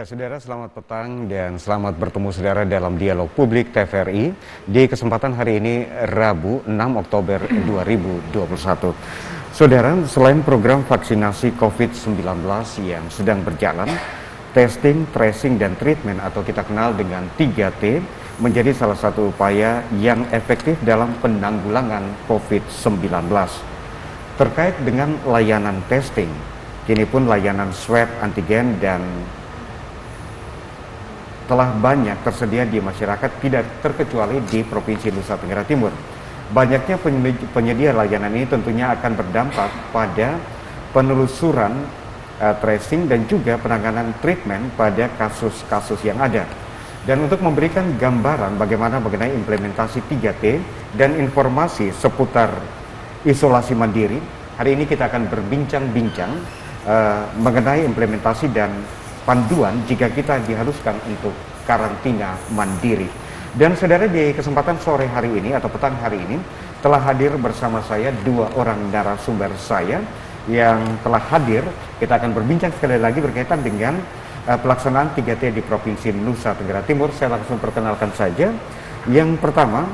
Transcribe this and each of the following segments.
Ya, saudara, selamat petang dan selamat bertemu saudara dalam Dialog Publik TVRI di kesempatan hari ini Rabu 6 Oktober 2021. Saudara, selain program vaksinasi COVID-19 yang sedang berjalan, testing, tracing, dan treatment atau kita kenal dengan 3T menjadi salah satu upaya yang efektif dalam penanggulangan COVID-19. Terkait dengan layanan testing, kini pun layanan swab antigen dan telah banyak tersedia di masyarakat, tidak terkecuali di Provinsi Nusa Tenggara Timur. Banyaknya penyedia layanan ini tentunya akan berdampak pada penelusuran, tracing, dan juga penanganan treatment pada kasus-kasus yang ada. Dan untuk memberikan gambaran bagaimana mengenai implementasi 3T dan informasi seputar isolasi mandiri, hari ini kita akan berbincang-bincang mengenai implementasi dan panduan jika kita diharuskan untuk karantina mandiri. Dan saudara, di kesempatan sore hari ini atau petang hari ini telah hadir bersama saya dua orang narasumber saya yang telah hadir. Kita akan berbincang sekali lagi berkaitan dengan pelaksanaan 3T di Provinsi Nusa Tenggara Timur. Saya langsung perkenalkan saja. Yang pertama,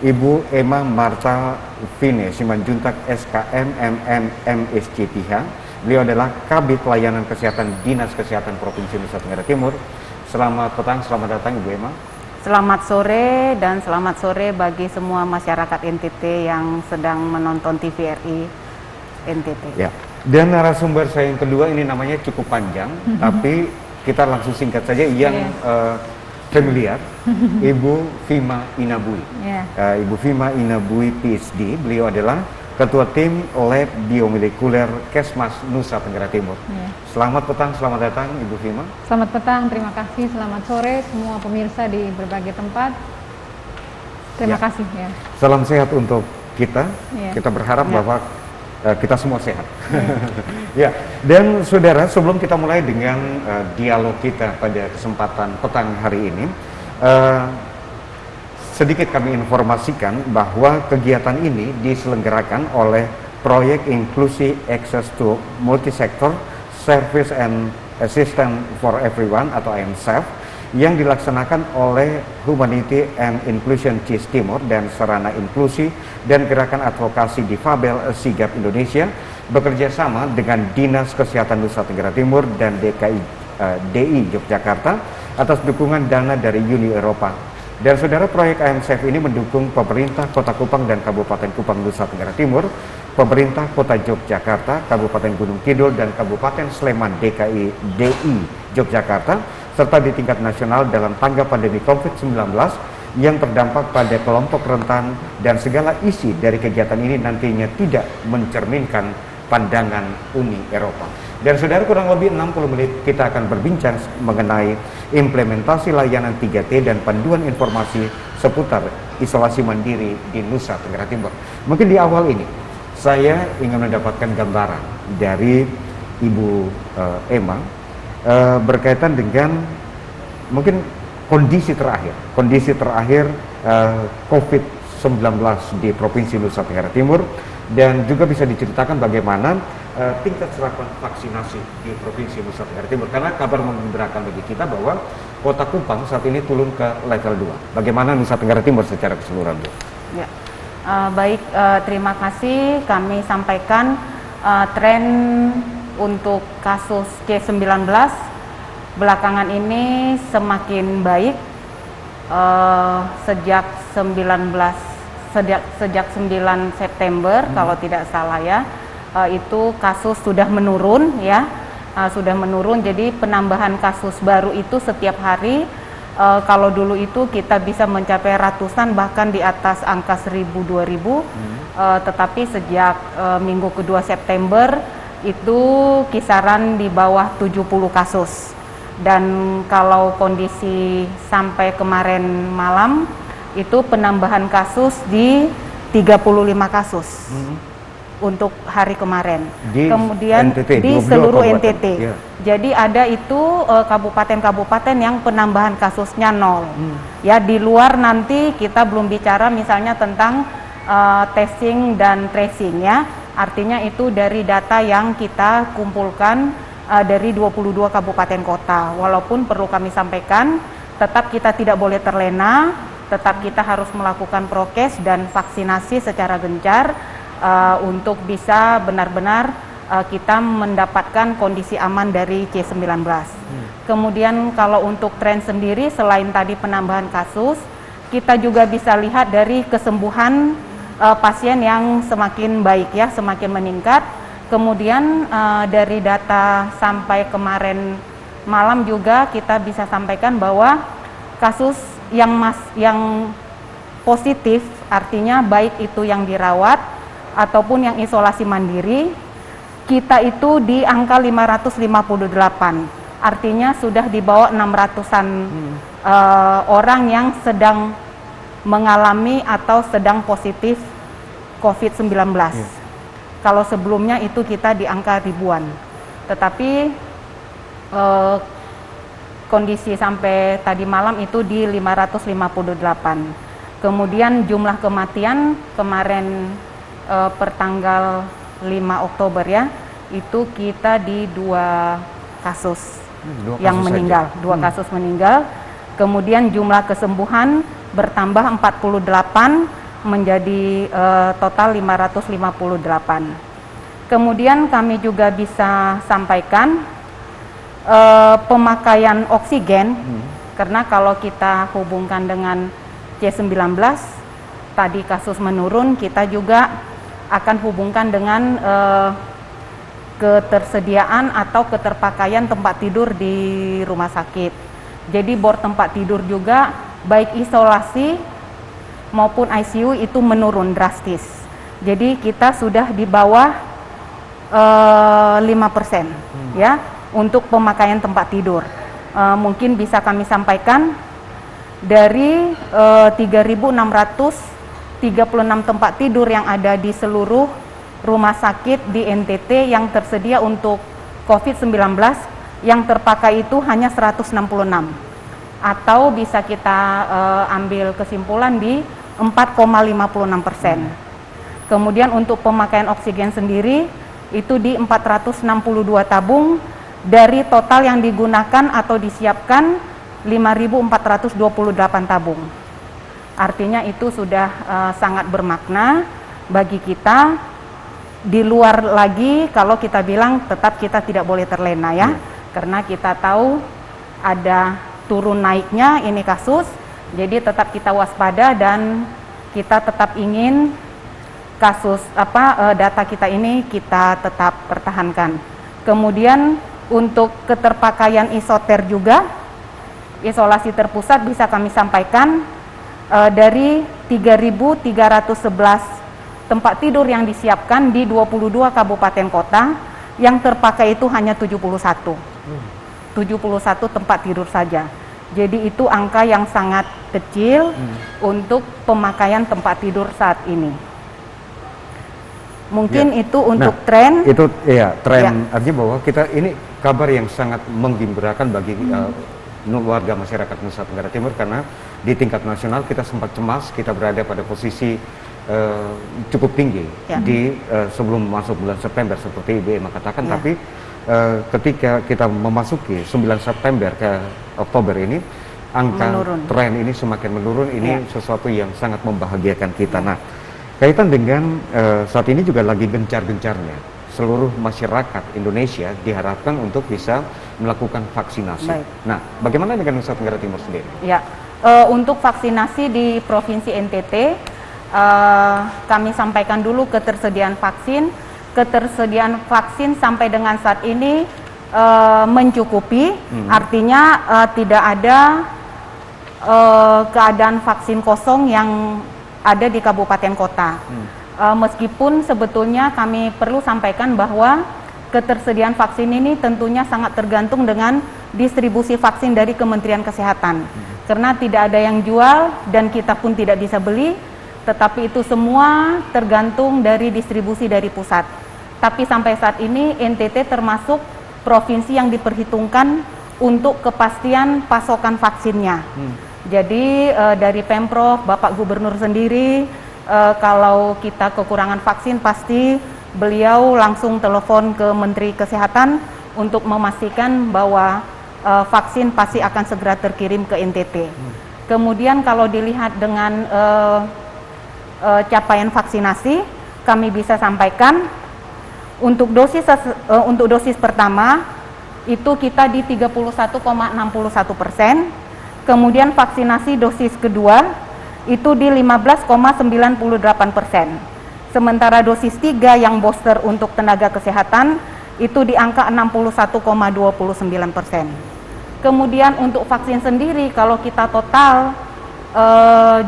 Ibu Emma Marta Vine Simanjuntak SKM MM MSCPH. Beliau adalah Kabid Pelayanan Kesehatan Dinas Kesehatan Provinsi Nusa Tenggara Timur. Selamat petang, selamat datang Ibu Emma. Selamat sore dan selamat sore bagi semua masyarakat NTT yang sedang menonton TVRI NTT. Ya. Dan narasumber saya yang kedua ini namanya cukup panjang, tapi kita langsung singkat saja yang familiar. Ibu Vima Inabui. Ibu Vima Inabui PhD. Beliau adalah Ketua Tim Lab Biomolekuler Kesmas Nusa Tenggara Timur. Selamat petang, selamat datang Ibu Vima. Selamat petang, terima kasih. Selamat sore semua pemirsa di berbagai tempat. Terima kasih ya. Salam sehat untuk kita. Kita berharap bahwa kita semua sehat. Ya, dan saudara, sebelum kita mulai dengan dialog kita pada kesempatan petang hari ini, sedikit kami informasikan bahwa kegiatan ini diselenggarakan oleh Proyek Inclusive Access to Multisector Service and Assistance for Everyone atau IMSAF yang dilaksanakan oleh Humanity and Inclusion CIS Timur dan Sarana Inklusi dan Gerakan Advokasi Difabel Sigap Indonesia bekerja sama dengan Dinas Kesehatan Nusa Tenggara Timur dan DI Yogyakarta atas dukungan dana dari Uni Eropa. Dan saudara, proyek IMSAF ini mendukung pemerintah Kota Kupang dan Kabupaten Kupang Nusa Tenggara Timur, pemerintah Kota Yogyakarta, Kabupaten Gunung Kidul, dan Kabupaten Sleman DI Yogyakarta, serta di tingkat nasional dalam tanggap pandemi COVID-19 yang terdampak pada kelompok rentan, dan segala isi dari kegiatan ini nantinya tidak mencerminkan pandangan Uni Eropa. Dan saudara, kurang lebih 60 menit kita akan berbincang mengenai implementasi layanan 3T dan panduan informasi seputar isolasi mandiri di Nusa Tenggara Timur. Mungkin di awal ini saya ingin mendapatkan gambaran dari Ibu Emma berkaitan dengan mungkin kondisi terakhir COVID-19 di Provinsi Nusa Tenggara Timur, dan juga bisa diceritakan bagaimana tingkat serapan vaksinasi di Provinsi Nusa Tenggara Timur, karena kabar menggembirakan bagi kita bahwa Kota Kupang saat ini turun ke level 2. Bagaimana Nusa Tenggara Timur secara keseluruhan, Bu? Ya. Baik, terima kasih. Kami sampaikan tren untuk kasus C19 belakangan ini semakin baik sejak 9 September kalau tidak salah ya. Itu kasus sudah menurun ya, sudah menurun. Jadi penambahan kasus baru itu setiap hari, kalau dulu itu kita bisa mencapai ratusan bahkan di atas angka 1000-2000, tetapi sejak minggu kedua September itu kisaran di bawah 70 kasus. Dan kalau kondisi sampai kemarin malam itu penambahan kasus di 35 kasus. Untuk hari kemarin, kemudian NTT, di seluruh NTT. Jadi ada itu kabupaten-kabupaten yang penambahan kasusnya 0. Ya, di luar nanti kita belum bicara misalnya tentang testing dan tracing ya. Artinya itu dari data yang kita kumpulkan dari 22 kabupaten kota. Walaupun perlu kami sampaikan, tetap kita tidak boleh terlena, tetap kita harus melakukan prokes dan vaksinasi secara gencar untuk bisa benar-benar kita mendapatkan kondisi aman dari C19. Kemudian kalau untuk tren sendiri, selain tadi penambahan kasus, kita juga bisa lihat dari kesembuhan pasien yang semakin baik ya, semakin meningkat. Kemudian dari data sampai kemarin malam juga kita bisa sampaikan bahwa kasus yang positif, artinya baik itu yang dirawat ataupun yang isolasi mandiri, kita itu di angka 558. Artinya sudah di bawah 600-an orang yang sedang mengalami atau sedang positif COVID-19. Kalau sebelumnya itu kita di angka ribuan, tetapi kondisi sampai tadi malam itu di 558. Kemudian jumlah kematian kemarin pertanggal 5 Oktober ya, itu kita di 2 kasus yang meninggal, 2 kasus meninggal. Kemudian jumlah kesembuhan bertambah 48 menjadi total 558. Kemudian kami juga bisa sampaikan pemakaian oksigen, karena kalau kita hubungkan dengan C19 tadi kasus menurun, kita juga akan hubungkan dengan ketersediaan atau keterpakaian tempat tidur di rumah sakit. Jadi bor tempat tidur juga baik isolasi maupun ICU itu menurun drastis. Jadi kita sudah di bawah 5% ya untuk pemakaian tempat tidur. Mungkin bisa kami sampaikan dari 3.636 tempat tidur yang ada di seluruh rumah sakit di NTT yang tersedia untuk COVID-19, yang terpakai itu hanya 166, atau bisa kita ambil kesimpulan di 4,56%. Kemudian untuk pemakaian oksigen sendiri itu di 462 tabung dari total yang digunakan atau disiapkan 5.428 tabung. Artinya itu sudah sangat bermakna bagi kita. Di luar lagi kalau kita bilang tetap kita tidak boleh terlena ya, karena kita tahu ada turun naiknya ini kasus. Jadi tetap kita waspada dan kita tetap ingin kasus data kita ini kita tetap pertahankan. Kemudian untuk keterpakaian isoter juga, isolasi terpusat bisa kami sampaikan dari 3.311 tempat tidur yang disiapkan di 22 kabupaten kota, yang terpakai itu hanya 71 tempat tidur saja. Jadi itu angka yang sangat kecil untuk pemakaian tempat tidur saat ini. Mungkin itu untuk tren. Itu ya tren, artinya bahwa kita ini kabar yang sangat menggembirakan bagi warga masyarakat Nusa Tenggara Timur, karena di tingkat nasional kita sempat cemas, kita berada pada posisi cukup tinggi di sebelum masuk bulan September seperti Ibu Emma katakan, tapi ketika kita memasuki 9 September ke Oktober ini, angka tren ini semakin menurun. Ini sesuatu yang sangat membahagiakan kita. Nah, kaitan dengan saat ini juga lagi gencar-gencarnya seluruh masyarakat Indonesia diharapkan untuk bisa melakukan vaksinasi. Nah, bagaimana dengan Nusa Tenggara Timur sendiri? Ya, untuk vaksinasi di Provinsi NTT, kami sampaikan dulu ketersediaan vaksin. Ketersediaan vaksin sampai dengan saat ini mencukupi, artinya tidak ada keadaan vaksin kosong yang ada di kabupaten kota. Meskipun sebetulnya kami perlu sampaikan bahwa ketersediaan vaksin ini tentunya sangat tergantung dengan distribusi vaksin dari Kementerian Kesehatan, karena tidak ada yang jual dan kita pun tidak bisa beli, tetapi itu semua tergantung dari distribusi dari pusat. Tapi sampai saat ini NTT termasuk provinsi yang diperhitungkan untuk kepastian pasokan vaksinnya. Jadi dari Pemprov, Bapak Gubernur sendiri, kalau kita kekurangan vaksin pasti beliau langsung telepon ke Menteri Kesehatan untuk memastikan bahwa vaksin pasti akan segera terkirim ke NTT. Kemudian kalau dilihat dengan capaian vaksinasi, kami bisa sampaikan untuk dosis pertama itu kita di 31,61%, kemudian vaksinasi dosis kedua itu di 15,98%. Sementara dosis 3 yang booster untuk tenaga kesehatan itu di angka 61,29%. Kemudian untuk vaksin sendiri, kalau kita total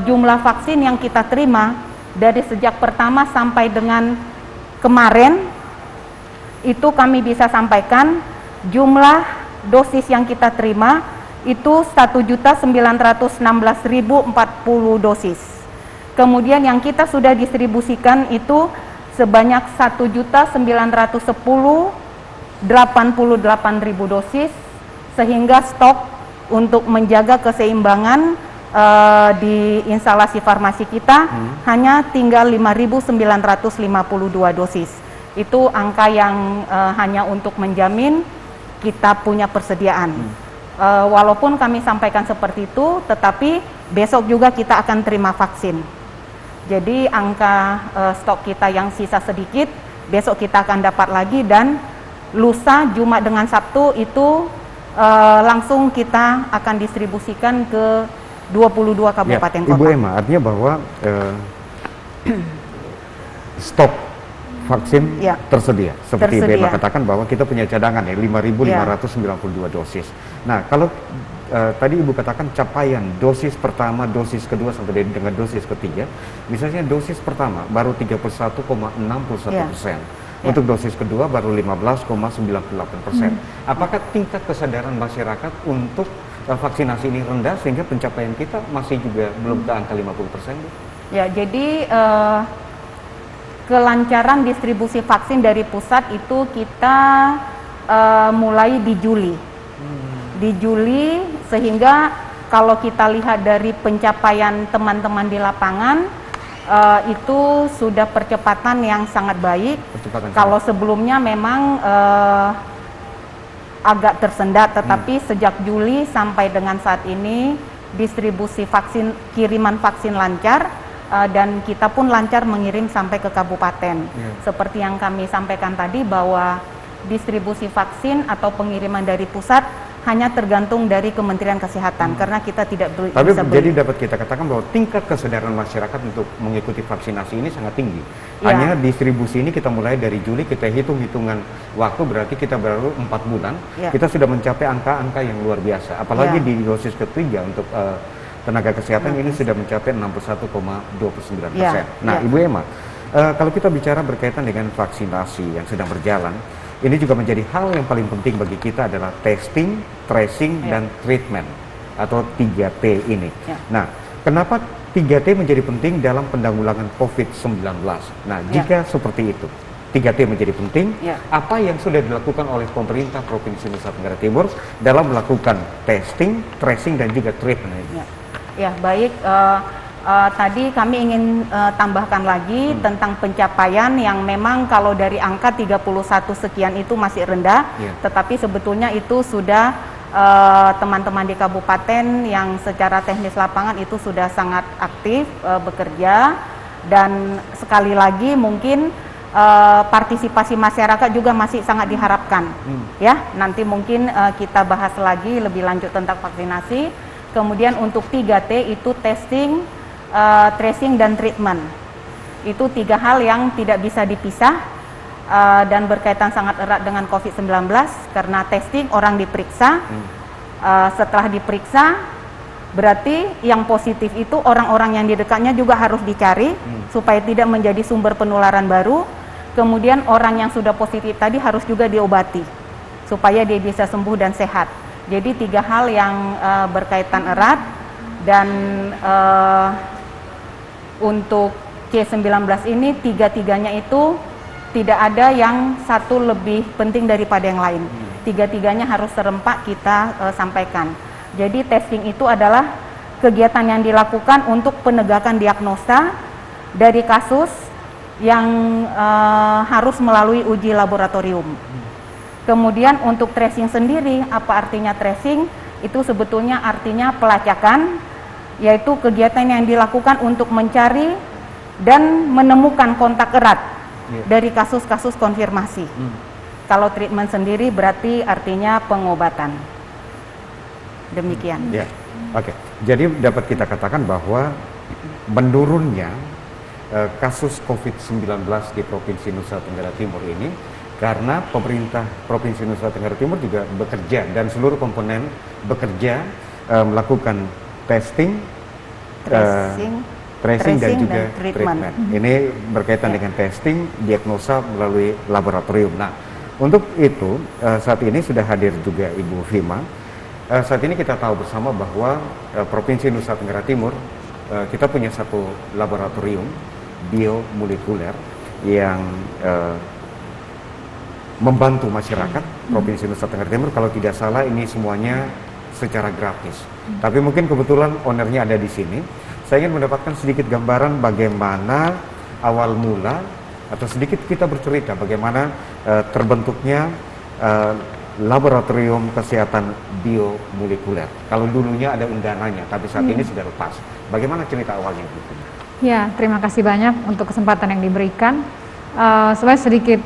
jumlah vaksin yang kita terima dari sejak pertama sampai dengan kemarin, itu kami bisa sampaikan jumlah dosis yang kita terima itu 1.916.040 dosis. Kemudian yang kita sudah distribusikan itu sebanyak 1.910.088 dosis, sehingga stok untuk menjaga keseimbangan di instalasi farmasi kita hanya tinggal 5.952 dosis. Itu angka yang hanya untuk menjamin kita punya persediaan. Walaupun kami sampaikan seperti itu, tetapi besok juga kita akan terima vaksin. Jadi angka stok kita yang sisa sedikit, besok kita akan dapat lagi, dan lusa, Jumat dengan Sabtu itu langsung kita akan distribusikan ke 22 kabupaten kota. Ibu Emma, artinya bahwa stok vaksin tersedia. Seperti Ibu Emma katakan bahwa kita punya cadangan ya 5.592 dosis. Nah, kalau tadi Ibu katakan capaian dosis pertama, dosis kedua sampai dengan dosis ketiga, misalnya dosis pertama baru 31,61%. Untuk dosis kedua baru 15,98%. Apakah tingkat kesadaran masyarakat untuk vaksinasi ini rendah sehingga pencapaian kita masih juga belum ke angka 50%? Ya, jadi kelancaran distribusi vaksin dari pusat itu kita mulai di Juli. Di Juli, sehingga kalau kita lihat dari pencapaian teman-teman di lapangan, itu sudah percepatan yang sangat baik. Kalau sebelumnya memang agak tersendat, tetapi sejak Juli sampai dengan saat ini distribusi vaksin, kiriman vaksin lancar, dan kita pun lancar mengirim sampai ke kabupaten. Seperti yang kami sampaikan tadi, bahwa distribusi vaksin atau pengiriman dari pusat hanya tergantung dari Kementerian Kesehatan, karena kita tidak bisa beli. Jadi dapat kita katakan bahwa tingkat kesadaran masyarakat untuk mengikuti vaksinasi ini sangat tinggi. Hanya distribusi ini kita mulai dari Juli, kita hitung-hitungan waktu, berarti kita baru 4 bulan, kita sudah mencapai angka-angka yang luar biasa. Apalagi di dosis ketiga untuk tenaga kesehatan ini sudah mencapai 61,29%. Nah, Ibu Emma, kalau kita bicara berkaitan dengan vaksinasi yang sedang berjalan, ini juga menjadi hal yang paling penting bagi kita adalah testing, tracing, dan treatment atau 3T ini. Nah, kenapa 3T menjadi penting dalam penanggulangan COVID-19? Nah, jika seperti itu, 3T menjadi penting, apa yang sudah dilakukan oleh pemerintah Provinsi Nusa Tenggara Timur dalam melakukan testing, tracing, dan juga treatment? Ya, baik. Tadi kami ingin tambahkan lagi tentang pencapaian yang memang kalau dari angka 31 sekian itu masih rendah, tetapi sebetulnya itu sudah teman-teman di kabupaten yang secara teknis lapangan itu sudah sangat aktif bekerja, dan sekali lagi mungkin partisipasi masyarakat juga masih sangat diharapkan. Ya, nanti mungkin kita bahas lagi lebih lanjut tentang vaksinasi. Kemudian untuk 3T itu testing, tracing, dan treatment. Itu 3 hal yang tidak bisa dipisah dan berkaitan sangat erat dengan COVID-19, karena testing orang diperiksa, setelah diperiksa berarti yang positif itu orang-orang yang di dekatnya juga harus dicari supaya tidak menjadi sumber penularan baru. Kemudian orang yang sudah positif tadi harus juga diobati supaya dia bisa sembuh dan sehat. Jadi 3 hal yang berkaitan erat, dan untuk C19 ini 3-tiganya itu tidak ada yang satu lebih penting daripada yang lain. 3-tiganya harus serempak kita sampaikan. Jadi testing itu adalah kegiatan yang dilakukan untuk penegakan diagnosa dari kasus yang harus melalui uji laboratorium. Kemudian untuk tracing sendiri, apa artinya tracing? Itu sebetulnya artinya pelacakan, yaitu kegiatan yang dilakukan untuk mencari dan menemukan kontak erat dari kasus-kasus konfirmasi. Kalau treatment sendiri berarti artinya pengobatan. Demikian. Ya, oke. Jadi dapat kita katakan bahwa menurunnya kasus COVID-19 di Provinsi Nusa Tenggara Timur ini karena pemerintah Provinsi Nusa Tenggara Timur juga bekerja dan seluruh komponen bekerja melakukan testing, tracing dan juga treatment. Ini berkaitan dengan testing, diagnosa melalui laboratorium. Nah, untuk itu saat ini sudah hadir juga Ibu Vima. Saat ini kita tahu bersama bahwa Provinsi Nusa Tenggara Timur kita punya satu laboratorium biomolekuler yang membantu masyarakat Provinsi Nusa Tenggara Timur. Kalau tidak salah ini semuanya secara gratis. Tapi mungkin kebetulan ownernya ada di sini. Saya ingin mendapatkan sedikit gambaran bagaimana awal mula atau sedikit kita bercerita bagaimana terbentuknya laboratorium kesehatan biomolekuler. Kalau dulunya ada undangannya, tapi saat ini sudah lepas. Bagaimana cerita awalnya? Ya, terima kasih banyak untuk kesempatan yang diberikan. Sebenarnya sedikit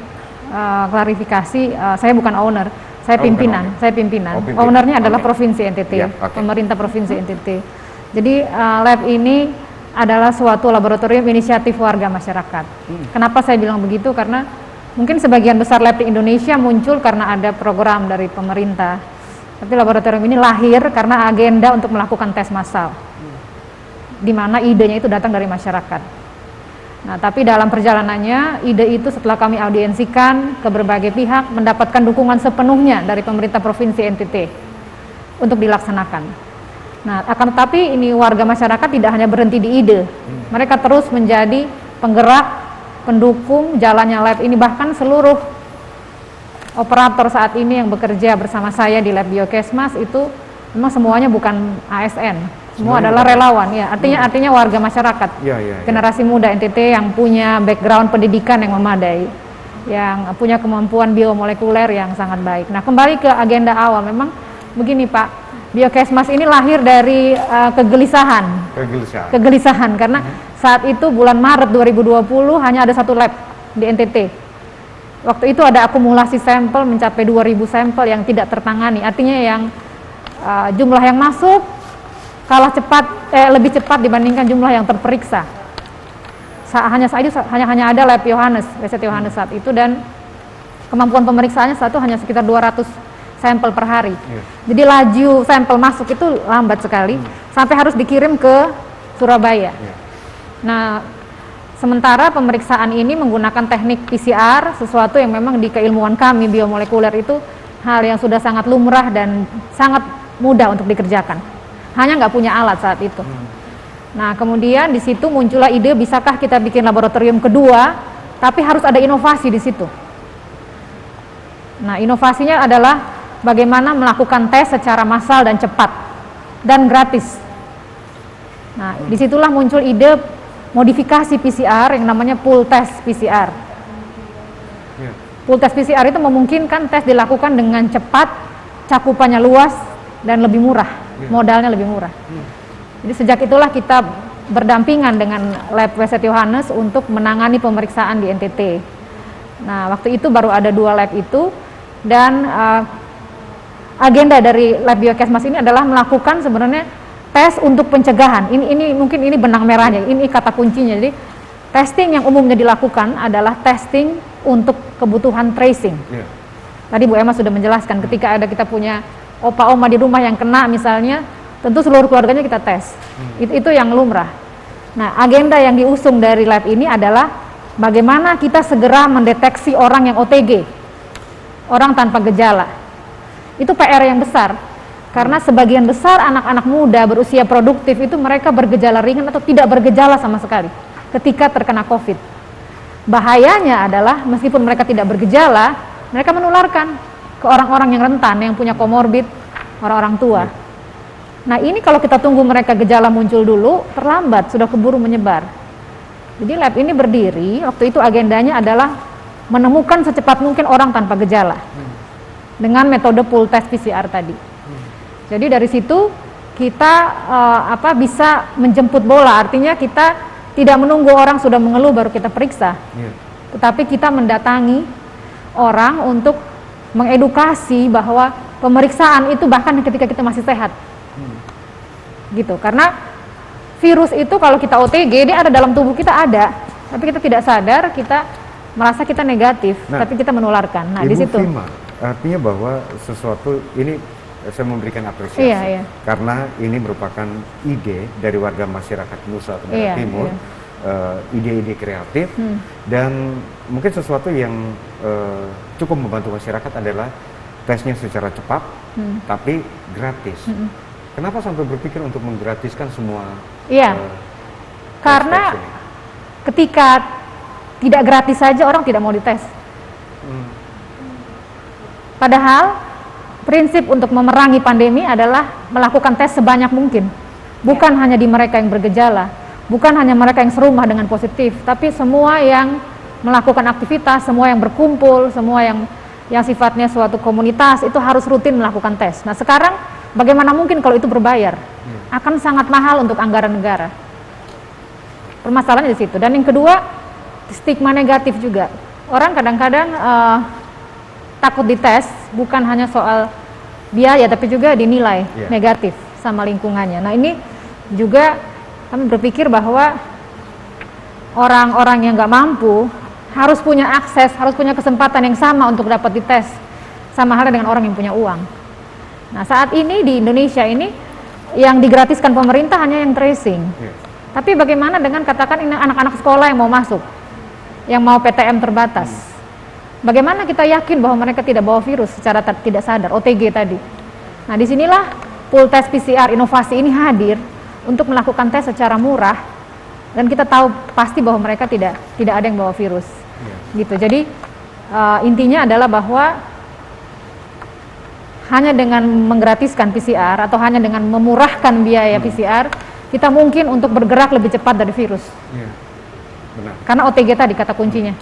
klarifikasi, saya bukan owner, saya pimpinan. Saya pimpinan. Ownernya adalah Provinsi NTT, pemerintah Provinsi NTT. Jadi lab ini adalah suatu laboratorium inisiatif warga masyarakat. Kenapa saya bilang begitu? Karena mungkin sebagian besar lab di Indonesia muncul karena ada program dari pemerintah. Tapi laboratorium ini lahir karena agenda untuk melakukan tes massal, di mana idenya itu datang dari masyarakat. Nah, tapi dalam perjalanannya, ide itu setelah kami audiensikan ke berbagai pihak, mendapatkan dukungan sepenuhnya dari pemerintah Provinsi NTT untuk dilaksanakan. Nah, akan tetapi ini warga masyarakat tidak hanya berhenti di ide, mereka terus menjadi penggerak, pendukung jalannya lab ini. Bahkan seluruh operator saat ini yang bekerja bersama saya di lab Biokesmas itu memang semuanya bukan ASN. Semua adalah relawan, ya. Artinya warga masyarakat, generasi muda NTT yang punya background pendidikan yang memadai, yang punya kemampuan biomolekuler yang sangat baik. Nah, kembali ke agenda awal, memang begini Pak, Biokesmas ini lahir dari kegelisahan karena saat itu bulan Maret 2020 hanya ada satu lab di NTT. Waktu itu ada akumulasi sampel mencapai 2.000 sampel yang tidak tertangani, artinya yang jumlah yang masuk lebih cepat dibandingkan jumlah yang terperiksa. Hanya ada lab Yohanes, Riset Yohanes saat itu, dan kemampuan pemeriksaannya saat itu hanya sekitar 200 sampel per hari. Jadi laju sampel masuk itu lambat sekali, sampai harus dikirim ke Surabaya. Nah, sementara pemeriksaan ini menggunakan teknik PCR, sesuatu yang memang di keilmuan kami biomolekuler itu hal yang sudah sangat lumrah dan sangat mudah untuk dikerjakan. Hanya nggak punya alat saat itu. Nah, kemudian di situ muncullah ide, bisakah kita bikin laboratorium kedua, tapi harus ada inovasi di situ. Nah, inovasinya adalah bagaimana melakukan tes secara massal dan cepat dan gratis. Nah, disitulah muncul ide modifikasi PCR yang namanya pool test PCR. Pool test PCR itu memungkinkan tes dilakukan dengan cepat, cakupannya luas, dan lebih murah. Modalnya lebih murah. Jadi sejak itulah kita berdampingan dengan lab Riset Yohanes untuk menangani pemeriksaan di NTT. Nah, waktu itu baru ada 2 lab itu, dan agenda dari lab Biokesmas ini adalah melakukan sebenarnya tes untuk pencegahan. Ini mungkin ini benang merahnya, ini kata kuncinya. Jadi testing yang umumnya dilakukan adalah testing untuk kebutuhan tracing. Tadi Bu Emma sudah menjelaskan, ketika kita punya opa oma di rumah yang kena misalnya, tentu seluruh keluarganya kita tes. Itu yang lumrah. Nah, agenda yang diusung dari lab ini adalah bagaimana kita segera mendeteksi orang yang OTG, orang tanpa gejala. Itu PR yang besar, karena sebagian besar anak-anak muda berusia produktif itu mereka bergejala ringan atau tidak bergejala sama sekali ketika terkena COVID. Bahayanya adalah meskipun mereka tidak bergejala, mereka menularkan ke orang-orang yang rentan, yang punya komorbid, orang-orang tua. Nah, ini kalau kita tunggu mereka gejala muncul dulu, terlambat, sudah keburu menyebar. Jadi lab ini berdiri, waktu itu agendanya adalah menemukan secepat mungkin orang tanpa gejala. dengan metode pool test PCR tadi. Jadi dari situ kita bisa menjemput bola, artinya kita tidak menunggu orang sudah mengeluh baru kita periksa, tetapi kita mendatangi orang untuk mengedukasi bahwa pemeriksaan itu bahkan ketika kita masih sehat, gitu. Karena virus itu kalau kita OTG dia ada dalam tubuh kita ada, tapi kita tidak sadar, kita merasa kita negatif, tapi kita menularkan. Nah, di situ. Fima, artinya bahwa sesuatu ini saya memberikan apresiasi karena ini merupakan ide dari warga masyarakat Nusa Tenggara Timur, ide-ide kreatif dan mungkin sesuatu yang cukup membantu masyarakat adalah tesnya secara cepat tapi gratis. Kenapa sampai berpikir untuk menggratiskan semua? Karena ketika tidak gratis saja orang tidak mau dites. Padahal prinsip untuk memerangi pandemi adalah melakukan tes sebanyak mungkin. Bukan hanya di mereka yang bergejala, bukan hanya mereka yang serumah dengan positif, tapi semua yang melakukan aktivitas, semua yang berkumpul, semua yang sifatnya suatu komunitas itu harus rutin melakukan tes. Nah, sekarang bagaimana mungkin kalau itu berbayar? Akan sangat mahal untuk anggaran negara. Permasalahannya di situ. Dan yang kedua, stigma negatif juga. Orang kadang-kadang takut dites, bukan hanya soal biaya tapi juga dinilai negatif sama lingkungannya. Nah, ini juga kami berpikir bahwa orang-orang yang nggak mampu harus punya akses, harus punya kesempatan yang sama untuk dapat dites, sama halnya dengan orang yang punya uang. Nah, saat ini di Indonesia ini yang digratiskan pemerintah hanya yang tracing. Tapi bagaimana dengan katakan ini anak-anak sekolah yang mau masuk, yang mau PTM terbatas? Bagaimana kita yakin bahwa mereka tidak bawa virus secara tidak sadar, OTG tadi? Nah, disinilah pool test PCR inovasi ini hadir untuk melakukan tes secara murah dan kita tahu pasti bahwa mereka tidak ada yang bawa virus, gitu. Jadi intinya adalah bahwa hanya dengan menggratiskan PCR atau hanya dengan memurahkan biaya PCR, kita mungkin untuk bergerak lebih cepat dari virus. Benar. Karena OTG tadi kata kuncinya.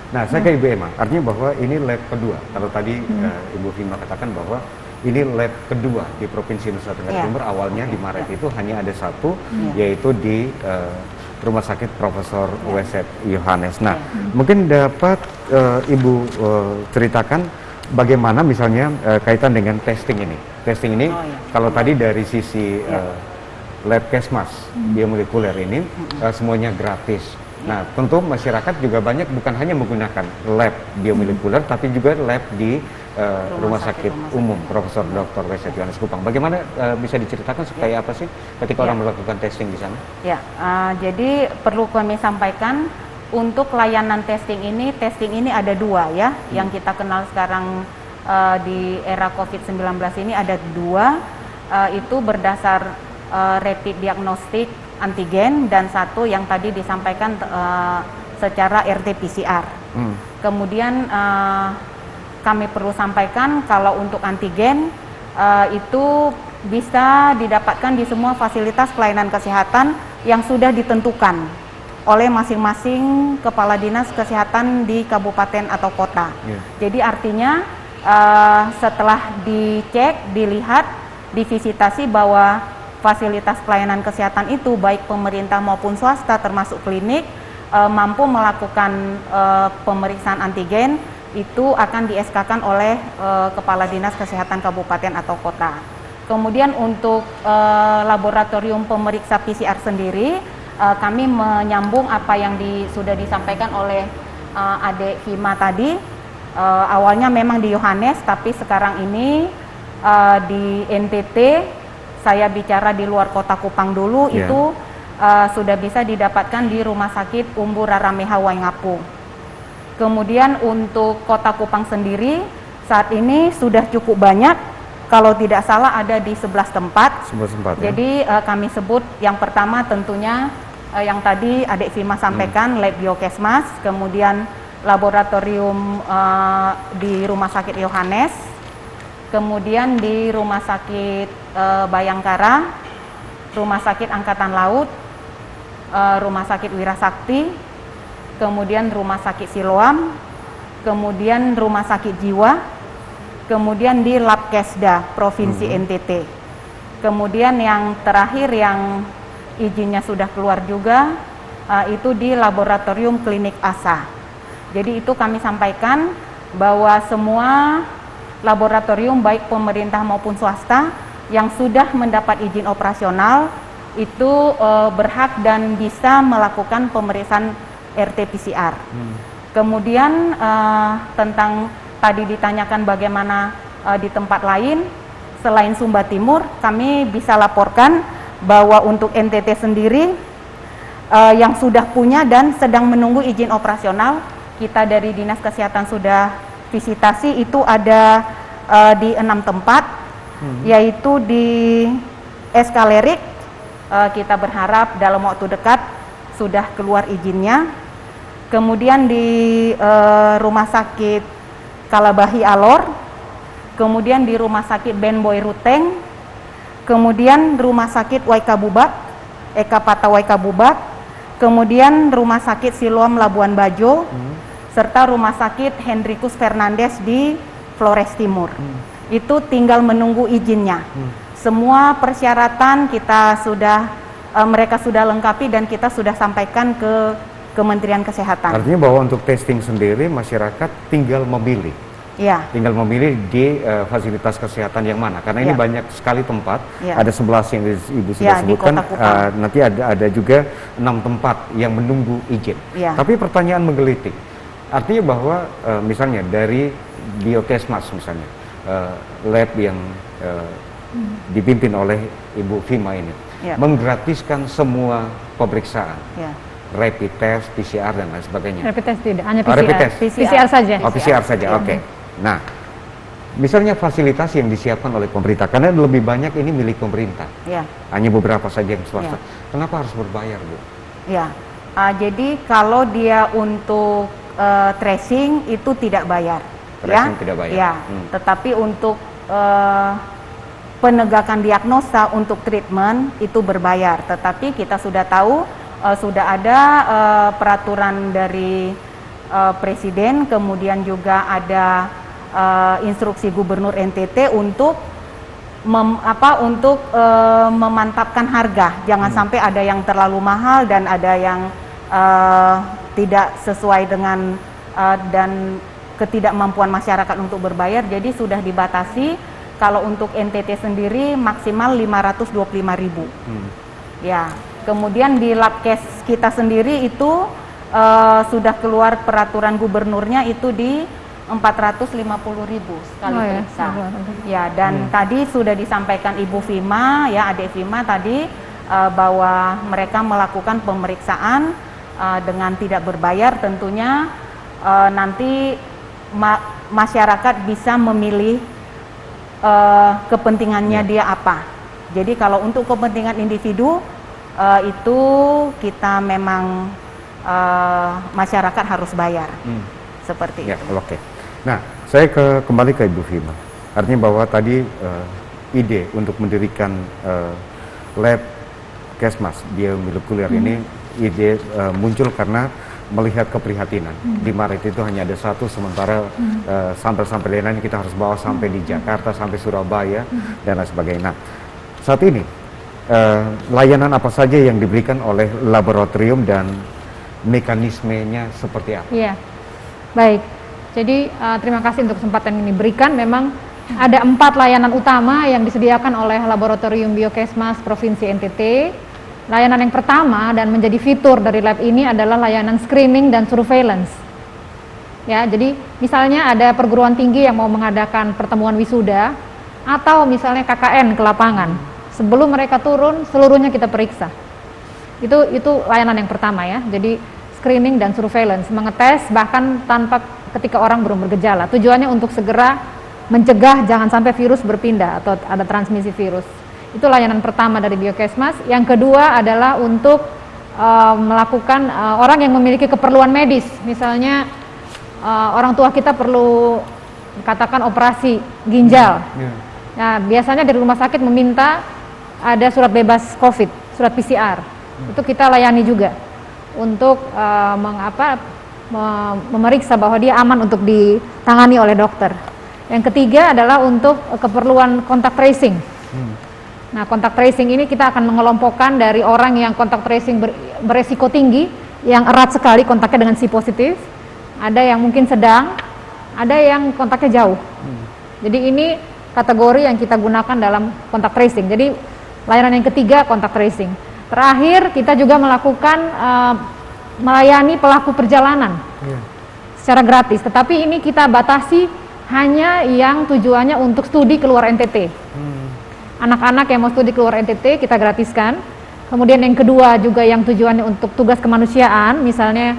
Nah, saya ke Ibu Emma, artinya bahwa ini lab kedua. Kalau tadi Ibu Fima katakan bahwa ini lab kedua di Provinsi Nusa Tenggara Timur. Awalnya di Maret itu hanya ada satu, yaitu di Rumah Sakit Profesor Weset Yohanes. Nah, mungkin dapat Ibu ceritakan bagaimana misalnya kaitan dengan testing ini. Testing ini, kalau tadi dari sisi lab Kesmas biomolekuler ini semuanya gratis. Nah, tentu masyarakat juga banyak bukan hanya menggunakan lab biomolekuler, tapi juga lab di Rumah Sakit Umum Profesor Dr. Weset Yohanes Kupang. Bagaimana bisa diceritakan seperti apa sih ketika orang melakukan testing di sana? Jadi perlu kami sampaikan untuk layanan testing ini ada dua ya, yang kita kenal sekarang di era COVID-19 ini ada dua, itu berdasar rapid diagnostic antigen dan satu yang tadi disampaikan secara RT-PCR. Kemudian kami perlu sampaikan kalau untuk antigen itu bisa didapatkan di semua fasilitas pelayanan kesehatan yang sudah ditentukan oleh masing-masing kepala dinas kesehatan di kabupaten atau kota. Jadi artinya setelah dicek, dilihat, divisitasi bahwa fasilitas pelayanan kesehatan itu baik pemerintah maupun swasta termasuk klinik mampu melakukan pemeriksaan antigen, itu akan di-SK-kan oleh kepala dinas kesehatan kabupaten atau kota. Kemudian untuk laboratorium pemeriksa PCR sendiri, kami menyambung apa yang sudah disampaikan oleh Adek Fima tadi. Awalnya memang di Yohanes, tapi sekarang ini di NTT. Saya bicara di luar kota Kupang dulu, itu sudah bisa didapatkan di Rumah Sakit Umbu Rarameha Waingapu. Kemudian untuk kota Kupang sendiri saat ini sudah cukup banyak, kalau tidak salah ada di 11 tempat. Jadi kami sebut yang pertama tentunya yang tadi Adek Fima sampaikan, Lab Biokesmas, kemudian laboratorium di Rumah Sakit Yohanes, kemudian di Rumah Sakit Bayangkara, Rumah Sakit Angkatan Laut, Rumah Sakit Wirasakti, kemudian Rumah Sakit Siloam, kemudian Rumah Sakit Jiwa, kemudian di Labkesda Provinsi NTT. Kemudian yang terakhir yang izinnya sudah keluar juga itu di Laboratorium Klinik ASA. Jadi itu kami sampaikan bahwa semua laboratorium baik pemerintah maupun swasta yang sudah mendapat izin operasional itu berhak dan bisa melakukan pemeriksaan RT-PCR. Kemudian tentang tadi ditanyakan bagaimana di tempat lain selain Sumba Timur, kami bisa laporkan bahwa untuk NTT sendiri yang sudah punya dan sedang menunggu izin operasional, kita dari Dinas Kesehatan sudah visitasi itu ada di 6 tempat, yaitu di Eskalerik, kita berharap dalam waktu dekat sudah keluar izinnya. Kemudian di Rumah Sakit Kalabahi Alor, kemudian di Rumah Sakit Ben Boy Ruteng, kemudian Rumah Sakit Waikabubak, Eka Pata Waikabubak, kemudian Rumah Sakit Siloam Labuan Bajo, serta Rumah Sakit Hendrikus Fernandes di Flores Timur. Itu tinggal menunggu izinnya. Semua persyaratan kita sudah, mereka sudah lengkapi dan kita sudah sampaikan ke Kementerian Kesehatan. Artinya bahwa untuk testing sendiri masyarakat tinggal memilih. Ya. Tinggal memilih di fasilitas kesehatan yang mana, karena ini banyak sekali tempat, ada 11 yang Ibu sudah sebutkan, nanti ada juga 6 tempat yang menunggu izin. Tapi pertanyaan menggelitik, artinya bahwa misalnya dari Biokesmas misalnya, lab yang dipimpin oleh Ibu Vima ini, menggratiskan semua pemeriksaan. Rapid test, PCR dan lain sebagainya. Rapid test tidak, hanya PCR. Rapid test. PCR saja. Oh, PCR saja. Oke. Nah, misalnya fasilitas yang disiapkan oleh pemerintah, karena lebih banyak ini milik pemerintah. Hanya beberapa saja yang swasta. Kenapa harus berbayar, Bu? Jadi kalau dia untuk tracing itu tidak bayar. Tracing tidak bayar. Tetapi untuk penegakan diagnosa untuk treatment itu berbayar. Tetapi kita sudah tahu sudah ada peraturan dari Presiden, kemudian juga ada instruksi Gubernur NTT untuk memantapkan harga. Jangan sampai ada yang terlalu mahal dan ada yang tidak sesuai dengan dan ketidakmampuan masyarakat untuk berbayar. Jadi sudah dibatasi kalau untuk NTT sendiri maksimal 525.000. Ya. Kemudian di Labkes kita sendiri itu sudah keluar peraturan gubernurnya itu di 450.000 sekali periksa. Ya, dan tadi sudah disampaikan Ibu Vima, ya Adik Vima tadi bahwa mereka melakukan pemeriksaan dengan tidak berbayar. Tentunya nanti masyarakat bisa memilih kepentingannya dia apa. Jadi kalau untuk kepentingan individu itu kita memang masyarakat harus bayar seperti itu. Oke. Nah, saya kembali ke Ibu Vima. Artinya bahwa tadi ide untuk mendirikan lab Kesmas biomolekuler ini ide muncul karena melihat keprihatinan di Maret itu hanya ada satu, sementara sampel-sampel lain kita harus bawa sampai di Jakarta, sampai Surabaya dan lain sebagainya. Nah, saat ini layanan apa saja yang diberikan oleh laboratorium dan mekanismenya seperti apa? Iya, baik. Jadi terima kasih untuk kesempatan ini diberikan. Memang ada 4 layanan utama yang disediakan oleh Laboratorium Biokesmas Provinsi NTT. Layanan yang pertama dan menjadi fitur dari lab ini adalah layanan screening dan surveillance. Ya, jadi misalnya ada perguruan tinggi yang mau mengadakan pertemuan wisuda atau misalnya KKN ke lapangan. Sebelum mereka turun, seluruhnya kita periksa. Itu layanan yang pertama ya. Jadi screening dan surveillance, mengetes bahkan tanpa ketika orang belum bergejala. Tujuannya untuk segera mencegah jangan sampai virus berpindah atau ada transmisi virus. Itu layanan pertama dari Biokesmas. Yang kedua adalah untuk melakukan orang yang memiliki keperluan medis. Misalnya orang tua kita perlu katakan operasi ginjal. Nah, biasanya dari rumah sakit meminta ada surat bebas COVID, surat PCR. Itu kita layani juga untuk memeriksa bahwa dia aman untuk ditangani oleh dokter. Yang ketiga adalah untuk keperluan kontak tracing. Nah, kontak tracing ini kita akan mengelompokkan dari orang yang kontak tracing beresiko tinggi, yang erat sekali kontaknya dengan si positif, ada yang mungkin sedang, ada yang kontaknya jauh. Jadi ini kategori yang kita gunakan dalam kontak tracing. Jadi layanan yang ketiga kontak tracing. Terakhir kita juga melakukan melayani pelaku perjalanan secara gratis, tetapi ini kita batasi hanya yang tujuannya untuk studi keluar NTT. Anak-anak yang mau studi keluar NTT kita gratiskan. Kemudian yang kedua juga yang tujuannya untuk tugas kemanusiaan, misalnya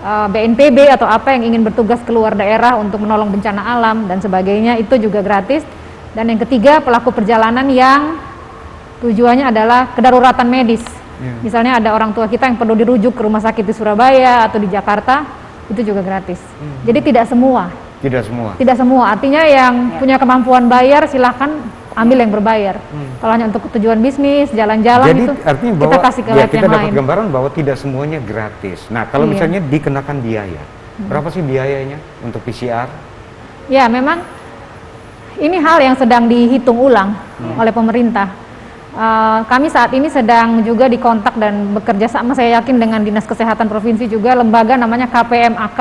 BNPB atau apa yang ingin bertugas keluar daerah untuk menolong bencana alam dan sebagainya, itu juga gratis. Dan yang ketiga pelaku perjalanan yang tujuannya adalah kedaruratan medis. Misalnya ada orang tua kita yang perlu dirujuk ke rumah sakit di Surabaya atau di Jakarta, itu juga gratis. Jadi tidak semua. Tidak semua. Tidak semua. Artinya yang punya kemampuan bayar silahkan ambil yang berbayar. Kalau hanya untuk tujuan bisnis, jalan-jalan itu artinya bahwa kita kasih ke lab kita yang dapat lain. gambaran bahwa tidak semuanya gratis. Nah, kalau misalnya dikenakan biaya, berapa sih biayanya untuk PCR? Ya, memang ini hal yang sedang dihitung ulang oleh pemerintah. Kami saat ini sedang juga dikontak dan bekerja sama, saya yakin, dengan Dinas Kesehatan Provinsi juga, lembaga namanya KPMAK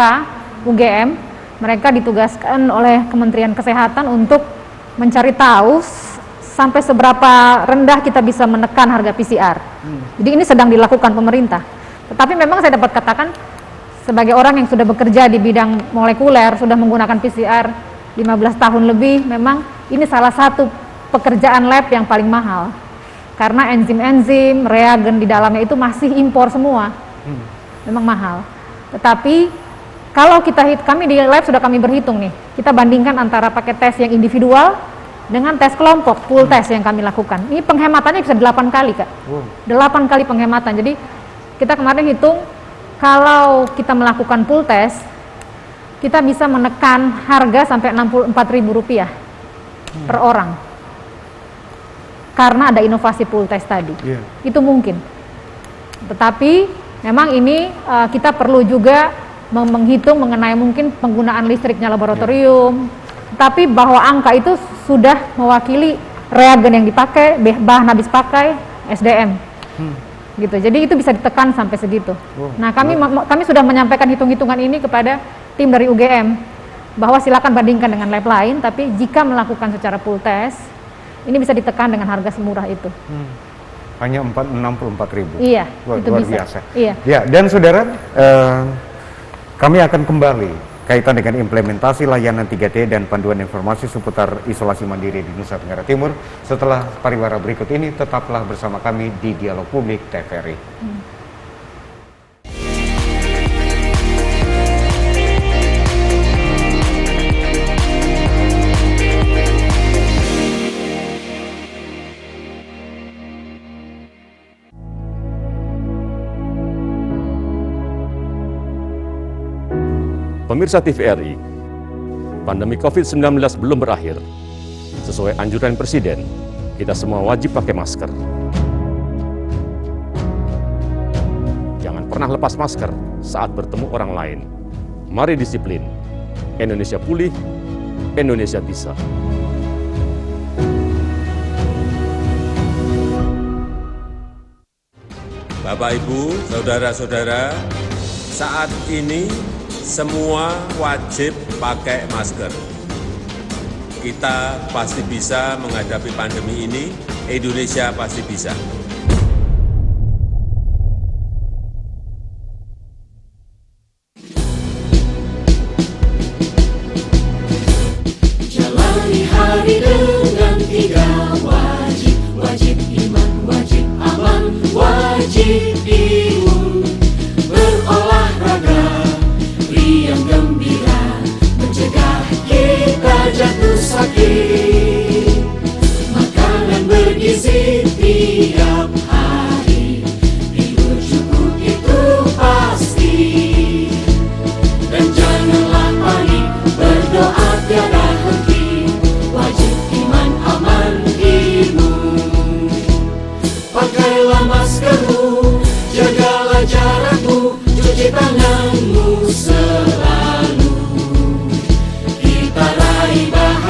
UGM. Mereka ditugaskan oleh Kementerian Kesehatan untuk mencari tahu sampai seberapa rendah kita bisa menekan harga PCR. Jadi ini sedang dilakukan pemerintah. Tetapi memang saya dapat katakan, sebagai orang yang sudah bekerja di bidang molekuler, sudah menggunakan PCR 15 tahun lebih, memang ini salah satu pekerjaan lab yang paling mahal. Karena enzim-enzim, reagen di dalamnya itu masih impor semua. Memang mahal. Tetapi kalau kami di lab sudah kami berhitung nih, kita bandingkan antara pakai tes yang individual dengan tes kelompok, pool test yang kami lakukan. Ini penghematannya bisa 8 kali, Kak. 8 kali penghematan. Jadi kita kemarin hitung, kalau kita melakukan pool test, kita bisa menekan harga sampai Rp64.000 per orang. Karena ada inovasi pool test tadi. Itu mungkin. Tetapi memang ini kita perlu juga menghitung mengenai mungkin penggunaan listriknya laboratorium, tapi bahwa angka itu sudah mewakili reagen yang dipakai, bahan habis pakai, SDM, gitu. Jadi itu bisa ditekan sampai segitu. Nah, kami sudah menyampaikan hitung-hitungan ini kepada tim dari UGM, bahwa silakan bandingkan dengan lab lain, tapi jika melakukan secara pool test, ini bisa ditekan dengan harga semurah itu. Hanya 64.000. Iya, itu luar bisa. Biasa. Iya. Ya, dan saudara, kami akan kembali kaitan dengan implementasi layanan 3T dan panduan informasi seputar isolasi mandiri di Nusa Tenggara Timur. Setelah pariwara berikut ini, tetaplah bersama kami di Dialog Publik TVRI. Pemirsa TVRI, pandemi COVID-19 belum berakhir. Sesuai anjuran Presiden, kita semua wajib pakai masker. Jangan pernah lepas masker saat bertemu orang lain. Mari disiplin. Indonesia pulih, Indonesia bisa. Bapak, Ibu, saudara-saudara, saat ini semua wajib pakai masker. Kita pasti bisa menghadapi pandemi ini, Indonesia pasti bisa. Jalani hari dengan 3 wajib, wajib iman, wajib aman, wajib imun, berolahraga yang gembira, mencegah kita jatuh sakit, makanan bergizi tiap hari, tidur cukup itu pasti, dan janganlah panik, berdoa tiada henti, wajib iman, aman, imun. Pakailah maskermu, jagalah jarakmu, cuci tanganmu selalu, kita raih bahagia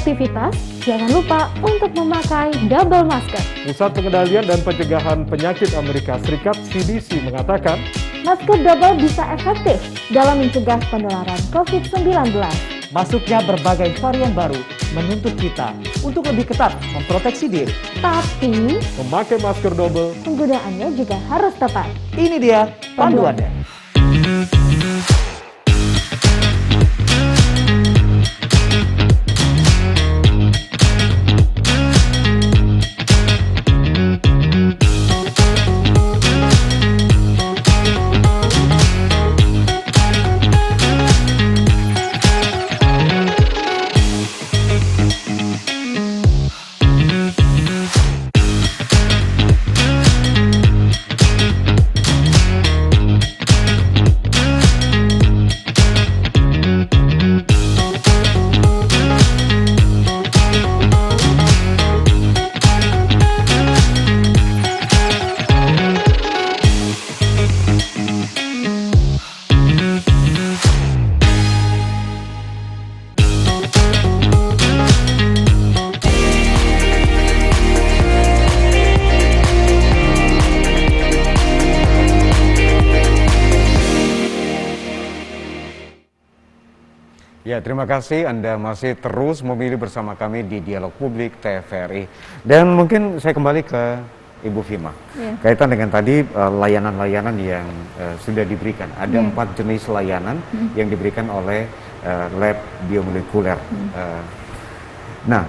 beraktivitas, jangan lupa untuk memakai double masker. Pusat Pengendalian dan Pencegahan Penyakit Amerika Serikat (CDC) mengatakan, Masker double bisa efektif dalam mencegah penularan COVID-19. Masuknya berbagai varian baru menuntut kita untuk lebih ketat memproteksi diri. Tapi, memakai masker double penggunaannya juga harus tepat. Ini dia panduannya. Ya, terima kasih Anda masih terus memilih bersama kami di Dialog Publik TVRI. Dan mungkin saya kembali ke Ibu Fima. Kaitan dengan tadi layanan-layanan yang sudah diberikan. Ada 4 jenis layanan yang diberikan oleh lab biomolekuler. Nah,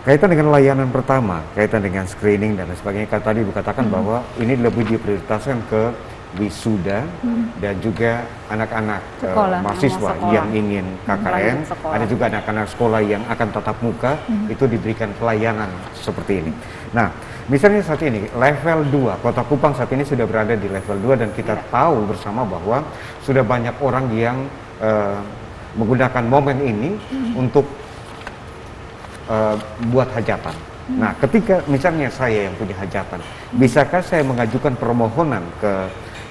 kaitan dengan layanan pertama, kaitan dengan screening dan sebagainya, tadi Ibu katakan bahwa ini lebih diprioritaskan ke wisuda dan juga anak-anak mahasiswa yang ingin KKN, ada juga anak-anak sekolah yang akan tatap muka, itu diberikan pelayanan seperti ini. Nah, misalnya saat ini level 2, Kota Kupang saat ini sudah berada di level 2 dan kita tahu bersama bahwa sudah banyak orang yang menggunakan momen ini untuk buat hajatan. Nah, ketika misalnya saya yang punya hajatan, bisakah saya mengajukan permohonan ke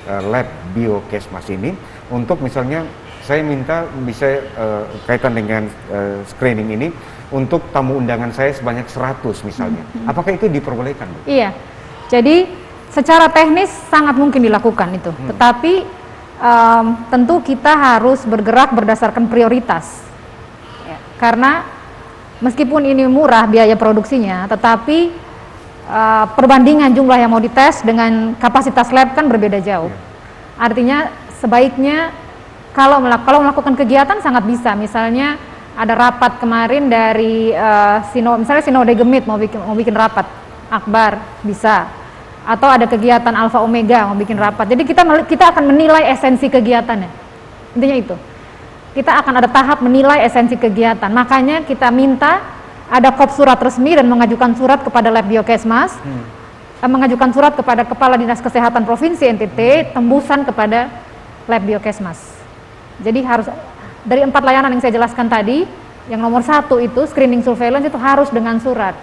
lab biokesmas ini untuk misalnya saya minta bisa kaitan dengan screening ini untuk tamu undangan saya sebanyak 100 misalnya. Apakah itu diperbolehkan, Bu? Iya, jadi secara teknis sangat mungkin dilakukan itu. Tetapi tentu kita harus bergerak berdasarkan prioritas. Karena meskipun ini murah biaya produksinya, tetapi perbandingan jumlah yang mau dites dengan kapasitas lab kan berbeda jauh. Artinya sebaiknya kalau melakukan kegiatan sangat bisa. Misalnya ada rapat kemarin dari misalnya Sinode Gemit mau bikin rapat akbar bisa. Atau ada kegiatan Alfa Omega mau bikin rapat. Jadi kita akan menilai esensi kegiatannya. Intinya itu. Kita akan ada tahap menilai esensi kegiatan. Makanya kita minta ada kop surat resmi dan mengajukan surat kepada lab biokesmas, mengajukan surat kepada Kepala Dinas Kesehatan Provinsi NTT, tembusan kepada lab biokesmas. Jadi harus dari 4 layanan yang saya jelaskan tadi, yang nomor 1 itu screening surveillance itu harus dengan surat.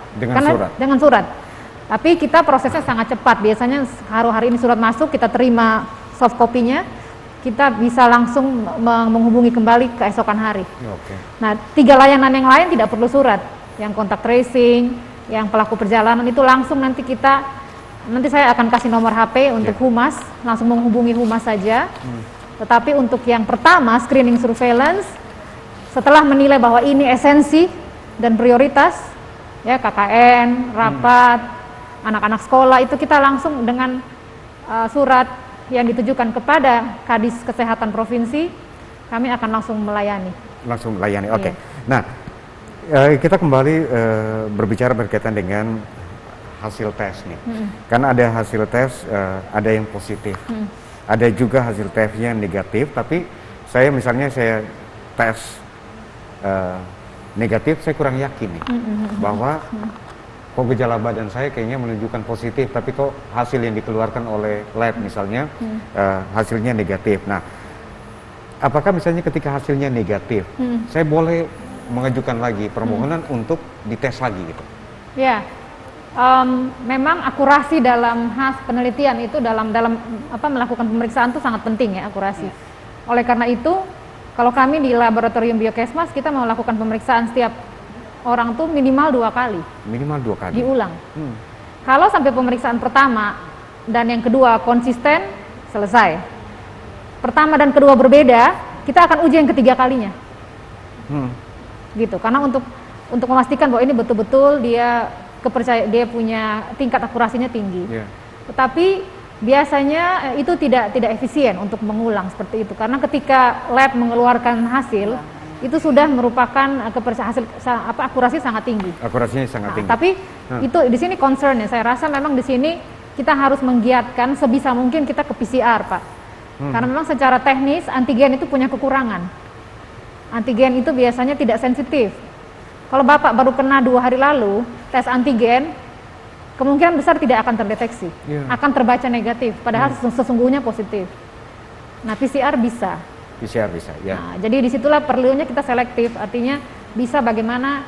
Dengan surat. Tapi kita prosesnya sangat cepat. Biasanya hari ini surat masuk, kita terima soft copy-nya, kita bisa langsung menghubungi kembali keesokan hari. Nah, 3 layanan yang lain tidak perlu surat. Yang kontak tracing, yang pelaku perjalanan itu langsung nanti saya akan kasih nomor HP untuk humas, langsung menghubungi humas saja. Tetapi untuk yang pertama screening surveillance, setelah menilai bahwa ini esensi dan prioritas, ya KKN, rapat, anak-anak sekolah itu kita langsung dengan surat yang ditujukan kepada Kadis Kesehatan Provinsi, kami akan langsung melayani. Oke. Nah, kita kembali berbicara berkaitan dengan hasil tes nih. Karena ada hasil tes, ada yang positif. Ada juga hasil tesnya negatif, tapi saya tes negatif, saya kurang yakin nih bahwa kok gejala badan saya kayaknya menunjukkan positif, tapi kok hasil yang dikeluarkan oleh lab misalnya hasilnya negatif. Nah, apakah misalnya ketika hasilnya negatif, saya boleh mengajukan lagi permohonan untuk dites lagi gitu? Ya, memang akurasi dalam penelitian itu dalam melakukan pemeriksaan itu sangat penting ya, akurasi. Oleh karena itu, kalau kami di laboratorium biokesmas kita melakukan pemeriksaan setiap orang tuh minimal 2 kali Minimal 2 kali. diulang. Kalau sampai pemeriksaan pertama dan yang kedua konsisten, selesai. Pertama dan kedua berbeda, kita akan uji yang ketiga kalinya. Gitu. Karena untuk memastikan bahwa ini betul-betul dia punya tingkat akurasinya tinggi. Tetapi biasanya itu tidak efisien untuk mengulang seperti itu, karena ketika lab mengeluarkan hasil itu sudah merupakan akurasi sangat tinggi. Akurasinya sangat tinggi. Tapi itu di sini concern ya, saya rasa memang di sini kita harus menggiatkan sebisa mungkin kita ke PCR, Pak. Karena memang secara teknis antigen itu punya kekurangan. Antigen itu biasanya tidak sensitif. Kalau Bapak baru kena 2 hari lalu tes antigen, kemungkinan besar tidak akan terdeteksi, akan terbaca negatif, padahal sesungguhnya positif. Nah, PCR bisa. PCR bisa, ya. Nah, jadi disitulah perlunya kita selektif, artinya bisa bagaimana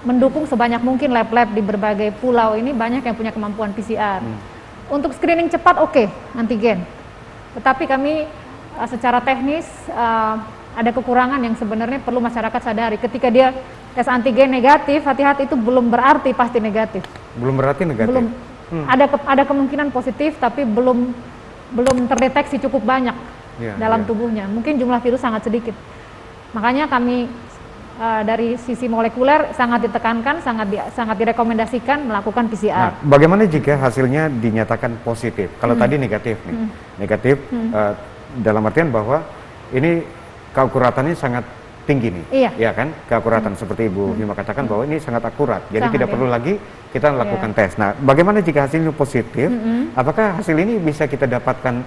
mendukung sebanyak mungkin lab-lab di berbagai pulau ini banyak yang punya kemampuan PCR. Untuk screening cepat oke, antigen. Tetapi kami secara teknis ada kekurangan yang sebenarnya perlu masyarakat sadari. Ketika dia tes antigen negatif, hati-hati, itu belum berarti pasti negatif. Belum berarti negatif. Belum. Ada kemungkinan positif tapi belum terdeteksi cukup banyak dalam tubuhnya. Mungkin jumlah virus sangat sedikit. Makanya kami dari sisi molekuler sangat ditekankan, sangat direkomendasikan melakukan PCR. Nah, bagaimana jika hasilnya dinyatakan positif? Kalau tadi negatif nih, negatif dalam artian bahwa ini keakuratannya sangat tinggi nih, ya kan? Keakuratan seperti Ibu Hima katakan bahwa ini sangat akurat, jadi sangat, tidak perlu lagi kita melakukan tes. Nah, bagaimana jika hasilnya positif? Apakah hasil ini bisa kita dapatkan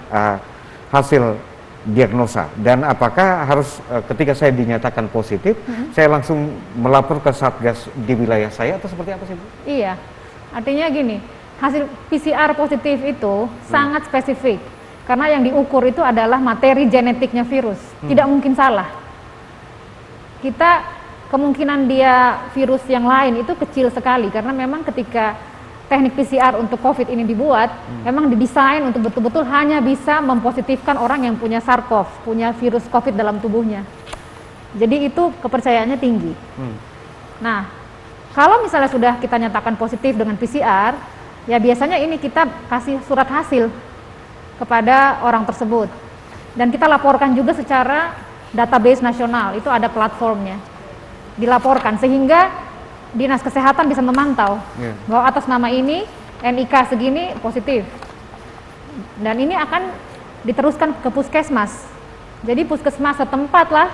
hasil diagnosa, dan apakah harus ketika saya dinyatakan positif, saya langsung melapor ke Satgas di wilayah saya atau seperti apa sih, Bu? Iya, artinya gini, hasil PCR positif itu sangat spesifik, karena yang diukur itu adalah materi genetiknya virus, tidak mungkin salah. Kemungkinan dia virus yang lain itu kecil sekali, karena memang ketika teknik PCR untuk COVID ini dibuat, memang didesain untuk betul-betul hanya bisa mempositifkan orang yang punya SARS-CoV, punya virus COVID dalam tubuhnya. Jadi itu kepercayaannya tinggi. Nah, kalau misalnya sudah kita nyatakan positif dengan PCR, ya biasanya ini kita kasih surat hasil kepada orang tersebut. Dan kita laporkan juga secara database nasional, itu ada platformnya. Dilaporkan sehingga Dinas Kesehatan bisa memantau bahwa atas nama ini NIK segini positif, dan ini akan diteruskan ke puskesmas. Jadi puskesmas setempat lah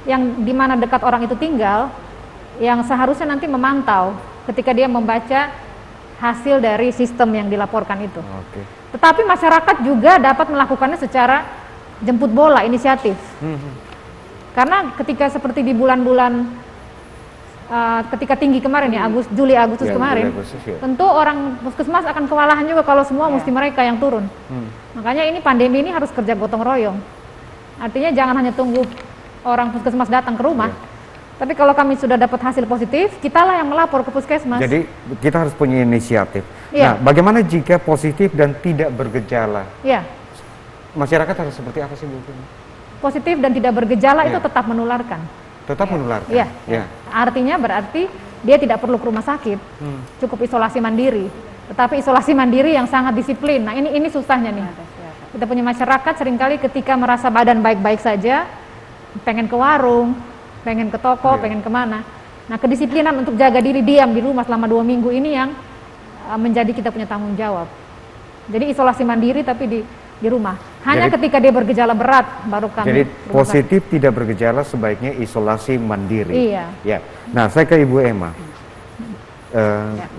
yang dimana dekat orang itu tinggal, yang seharusnya nanti memantau ketika dia membaca hasil dari sistem yang dilaporkan itu. Tetapi masyarakat juga dapat melakukannya secara jemput bola, inisiatif. Karena ketika seperti di bulan-bulan ketika tinggi kemarin ya, Juli Agustus kemarin, tentu orang puskesmas akan kewalahan juga kalau semua mesti mereka yang turun. Makanya ini pandemi ini harus kerja gotong royong. Artinya jangan hanya tunggu orang puskesmas datang ke rumah, tapi kalau kami sudah dapat hasil positif, kitalah yang melapor ke puskesmas. Jadi kita harus punya inisiatif. Nah, bagaimana jika positif dan tidak bergejala? Masyarakat harus seperti apa sih, Bu? Positif dan tidak bergejala itu tetap menularkan. Tetap menularkan. Artinya berarti dia tidak perlu ke rumah sakit, cukup isolasi mandiri. Tetapi isolasi mandiri yang sangat disiplin. Nah, ini susahnya nih. Kita punya masyarakat seringkali ketika merasa badan baik-baik saja, pengen ke warung, pengen ke toko, pengen kemana. Nah, kedisiplinan untuk jaga diri diam di rumah selama 2 minggu ini yang menjadi kita punya tanggung jawab. Jadi isolasi mandiri tapi di rumah. Hanya ketika dia bergejala berat baru kami. Jadi positif tidak bergejala sebaiknya isolasi mandiri. Ya. Nah, saya ke Ibu Emma.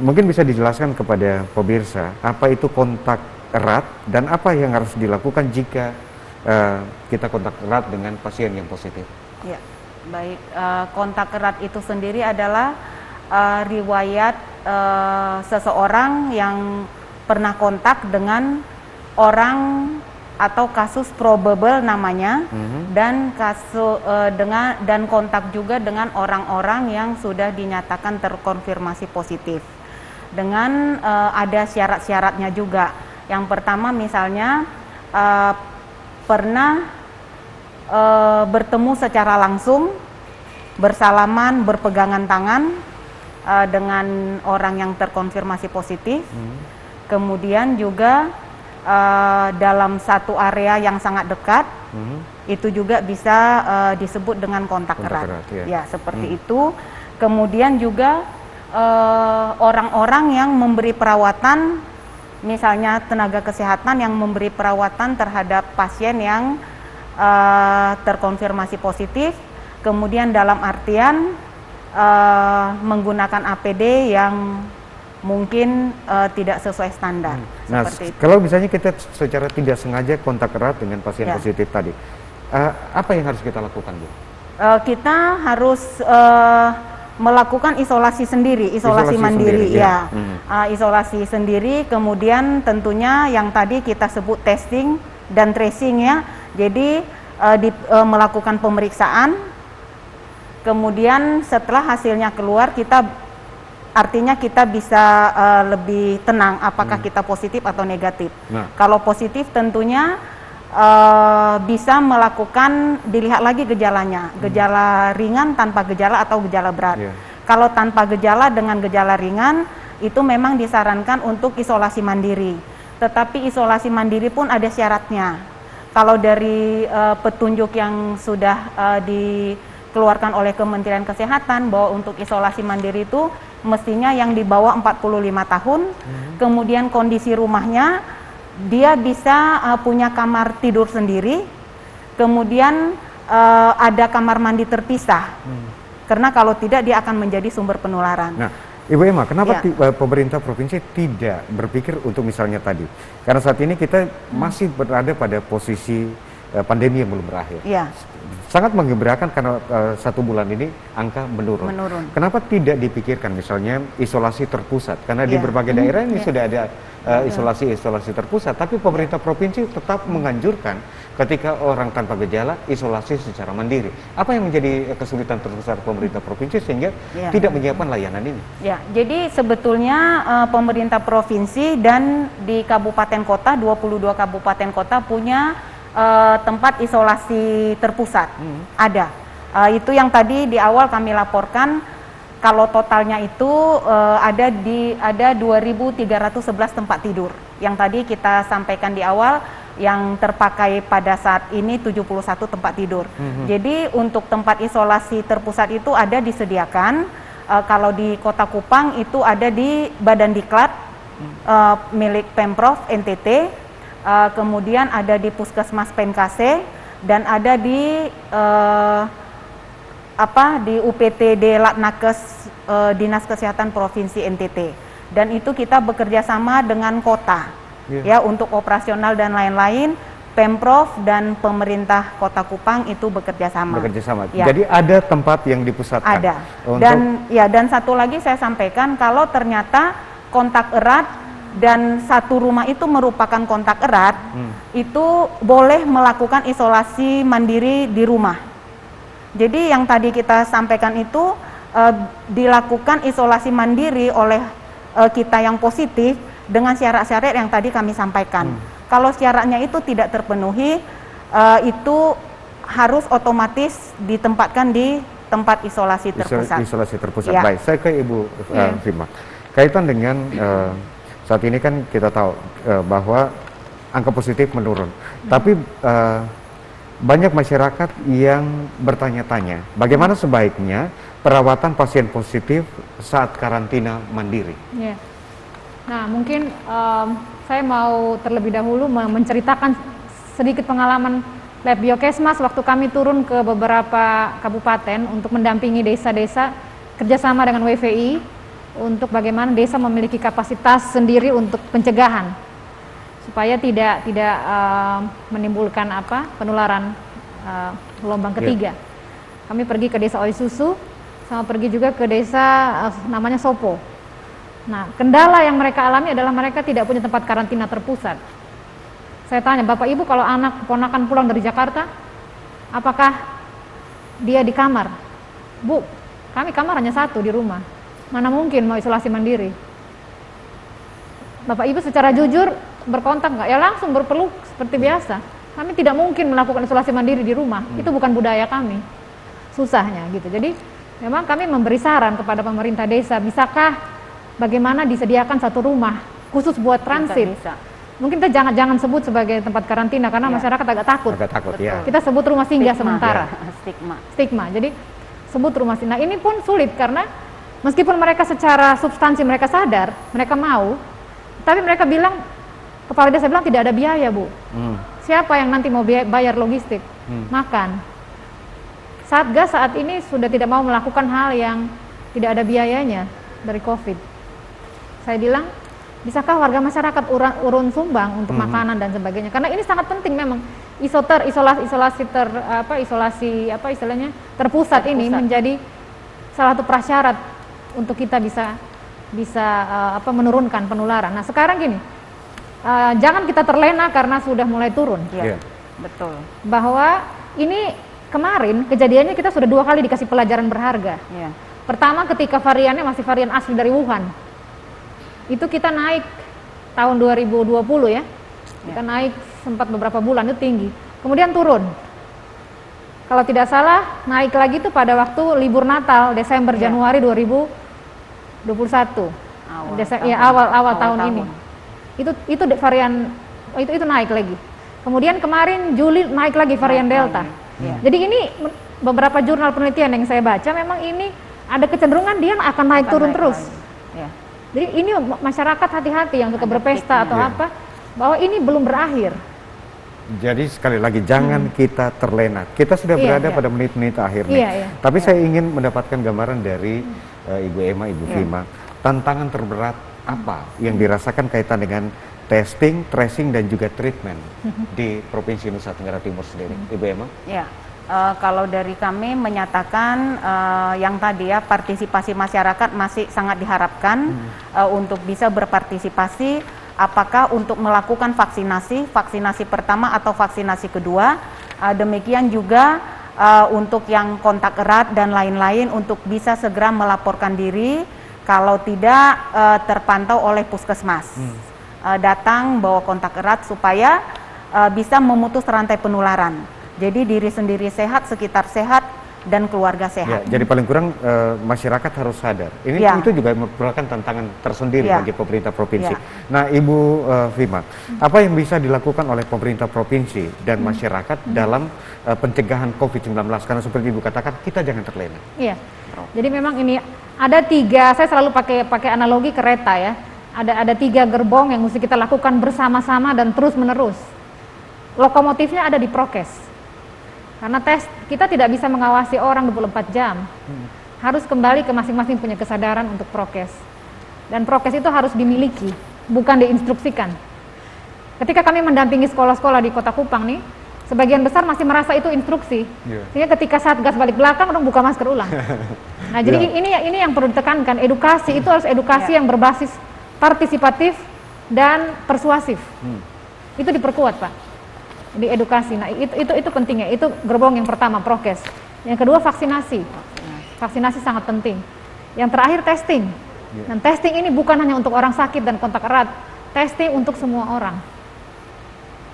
Mungkin bisa dijelaskan kepada pemirsa apa itu kontak erat dan apa yang harus dilakukan jika kita kontak erat dengan pasien yang positif. Ya, baik. Kontak erat itu sendiri adalah riwayat seseorang yang pernah kontak dengan orang atau kasus probable namanya, dan dan kontak juga dengan orang-orang yang sudah dinyatakan terkonfirmasi positif. Dengan ada syarat-syaratnya juga. Yang pertama misalnya pernah bertemu secara langsung bersalaman, berpegangan tangan dengan orang yang terkonfirmasi positif. Kemudian juga dalam satu area yang sangat dekat, itu juga bisa disebut dengan kontak erat. Ya, seperti itu. Kemudian juga orang-orang yang memberi perawatan, misalnya tenaga kesehatan yang memberi perawatan terhadap pasien yang terkonfirmasi positif, kemudian dalam artian menggunakan APD yang mungkin tidak sesuai standar. Nah, seperti itu. kalau misalnya kita secara tidak sengaja kontak erat dengan pasien positif tadi, apa yang harus kita lakukan, Bu? Kita harus melakukan isolasi sendiri, isolasi mandiri, ya. Isolasi sendiri, kemudian tentunya yang tadi kita sebut testing dan tracing, ya. Jadi melakukan pemeriksaan, kemudian setelah hasilnya keluar, artinya kita bisa lebih tenang apakah kita positif atau negatif. Kalau positif tentunya bisa melakukan, dilihat lagi gejalanya, gejala ringan, tanpa gejala, atau gejala berat. Kalau tanpa gejala dengan gejala ringan, itu memang disarankan untuk isolasi mandiri. Tetapi isolasi mandiri pun ada syaratnya. Kalau dari petunjuk yang sudah dikeluarkan oleh Kementerian Kesehatan, bahwa untuk isolasi mandiri itu mestinya yang di bawah 45 tahun, kemudian kondisi rumahnya, dia bisa punya kamar tidur sendiri, kemudian ada kamar mandi terpisah, karena kalau tidak dia akan menjadi sumber penularan. Nah, Ibu Emma, kenapa pemerintah provinsi tidak berpikir untuk misalnya tadi, karena saat ini kita masih berada pada posisi pandemi yang belum berakhir. Sangat menggembirakan karena 1 bulan ini angka menurun. Kenapa tidak dipikirkan misalnya isolasi terpusat? Karena di berbagai daerah ini sudah ada isolasi terpusat, tapi pemerintah provinsi tetap menganjurkan ketika orang tanpa gejala isolasi secara mandiri. Apa yang menjadi kesulitan terbesar pemerintah provinsi sehingga tidak menyiapkan layanan ini? Jadi sebetulnya pemerintah provinsi dan di kabupaten kota, 22 kabupaten kota punya tempat isolasi terpusat. Ada. Itu yang tadi di awal kami laporkan, kalau totalnya itu ada 2.311 tempat tidur. Yang tadi kita sampaikan di awal, yang terpakai pada saat ini 71 tempat tidur. Jadi untuk tempat isolasi terpusat itu ada disediakan. Kalau di Kota Kupang itu ada di Badan Diklat milik Pemprov NTT. Kemudian ada di Puskesmas Penkase, dan ada di UPTD Latnakes Dinas Kesehatan Provinsi NTT. Dan itu kita bekerja sama dengan kota, ya, untuk operasional dan lain-lain. Pemprov dan pemerintah Kota Kupang itu bekerja sama. Jadi ada tempat yang dipusatkan. Ada. Dan satu lagi saya sampaikan, kalau ternyata kontak erat dan satu rumah itu merupakan kontak erat, itu boleh melakukan isolasi mandiri di rumah. Jadi yang tadi kita sampaikan itu dilakukan isolasi mandiri oleh kita yang positif dengan syarat-syarat yang tadi kami sampaikan. Kalau syaratnya itu tidak terpenuhi, itu harus otomatis ditempatkan di tempat isolasi terpusat. Isolasi terpusat. Baik, saya ke Ibu Rima. Kaitan dengan saat ini kan kita tahu bahwa angka positif menurun, tapi banyak masyarakat yang bertanya-tanya bagaimana sebaiknya perawatan pasien positif saat karantina mandiri. Nah, mungkin saya mau terlebih dahulu menceritakan sedikit pengalaman Lab Biokesmas waktu kami turun ke beberapa kabupaten untuk mendampingi desa-desa kerjasama dengan WVI untuk bagaimana desa memiliki kapasitas sendiri untuk pencegahan supaya tidak menimbulkan penularan gelombang ketiga. Kami pergi ke desa Oisusu, sama pergi juga ke desa namanya Sopo. Nah, kendala yang mereka alami adalah mereka tidak punya tempat karantina terpusat. Saya tanya, Bapak Ibu kalau anak keponakan pulang dari Jakarta, apakah dia di kamar? Bu, kami kamar hanya 1 di rumah. Mana mungkin mau isolasi mandiri? Bapak Ibu secara jujur berkontak nggak? Ya langsung berpeluk seperti biasa. Kami tidak mungkin melakukan isolasi mandiri di rumah. Itu bukan budaya kami. Susahnya gitu. Jadi memang kami memberi saran kepada pemerintah desa, bisakah bagaimana disediakan satu rumah khusus buat transit. Bisa. Mungkin kita jangan sebut sebagai tempat karantina karena masyarakat agak takut. Agak takut, ya. Kita sebut rumah singgah sementara. Stigma. Jadi sebut rumah singgah. Nah, ini pun sulit karena meskipun mereka secara substansi mereka sadar, mereka mau, tapi mereka bilang, kepala desa bilang tidak ada biaya, Bu. Siapa yang nanti mau bayar logistik? Makan. Satgas saat ini sudah tidak mau melakukan hal yang tidak ada biayanya dari COVID. Saya bilang, bisakah warga masyarakat urun sumbang untuk makanan dan sebagainya? Karena ini sangat penting memang. Isolasi terpusat ini menjadi salah satu prasyarat untuk kita bisa menurunkan penularan. Nah, sekarang gini, jangan kita terlena karena sudah mulai turun. Iya, betul. Bahwa ini kemarin kejadiannya kita sudah 2 kali dikasih pelajaran berharga. Iya. Pertama ketika variannya masih varian asli dari Wuhan. Itu kita naik tahun 2020 ya. Kita naik sempat beberapa bulan itu tinggi. Kemudian turun. Kalau tidak salah naik lagi itu pada waktu libur Natal Desember Januari 2021. Awal tahun ini. Itu varian itu naik lagi. Kemudian kemarin Juli naik lagi varian Delta. Jadi ini beberapa jurnal penelitian yang saya baca memang ini ada kecenderungan dia akan naik turun terus. Jadi ini masyarakat hati-hati yang suka berpesta atau apa, bahwa ini belum berakhir. Jadi sekali lagi jangan kita terlena. Kita sudah berada pada menit-menit akhir nih. Tapi saya ingin mendapatkan gambaran dari Ibu Emma, Ibu Fima. Tantangan terberat apa yang dirasakan kaitan dengan testing, tracing dan juga treatment di Provinsi Nusa Tenggara Timur sendiri, Ibu Emma? Ya. Kalau dari kami menyatakan yang tadi ya, partisipasi masyarakat masih sangat diharapkan untuk bisa berpartisipasi, apakah untuk melakukan vaksinasi pertama atau vaksinasi kedua, demikian juga untuk yang kontak erat dan lain-lain untuk bisa segera melaporkan diri kalau tidak terpantau oleh puskesmas. Datang bawa kontak erat supaya bisa memutus rantai penularan. Jadi diri sendiri sehat, sekitar sehat, dan keluarga sehat. Jadi paling kurang masyarakat harus sadar. Ini itu juga merupakan tantangan tersendiri bagi pemerintah provinsi. Nah, Ibu Fima, apa yang bisa dilakukan oleh pemerintah provinsi dan masyarakat dalam pencegahan COVID-19? Karena seperti Ibu katakan, kita jangan terlena. Iya. Jadi memang ini ada 3. Saya selalu pakai analogi kereta ya. Ada 3 gerbong yang mesti kita lakukan bersama-sama dan terus-menerus. Lokomotifnya ada di prokes. Karena kita tidak bisa mengawasi orang 24 jam. Harus kembali ke masing-masing punya kesadaran untuk prokes. Dan prokes itu harus dimiliki, bukan diinstruksikan. Ketika kami mendampingi sekolah-sekolah di Kota Kupang nih, sebagian besar masih merasa itu instruksi. Sehingga ketika Satgas balik belakang, orang buka masker ulang. Nah, jadi ini yang perlu ditekankan. Edukasi itu harus edukasi yang berbasis partisipatif dan persuasif. Itu diperkuat, Pak. Di edukasi. Nah, itu pentingnya. Itu gerbong yang pertama, prokes. Yang kedua, vaksinasi. Vaksinasi sangat penting. Yang terakhir, testing. Dan testing ini bukan hanya untuk orang sakit dan kontak erat. Testing untuk semua orang.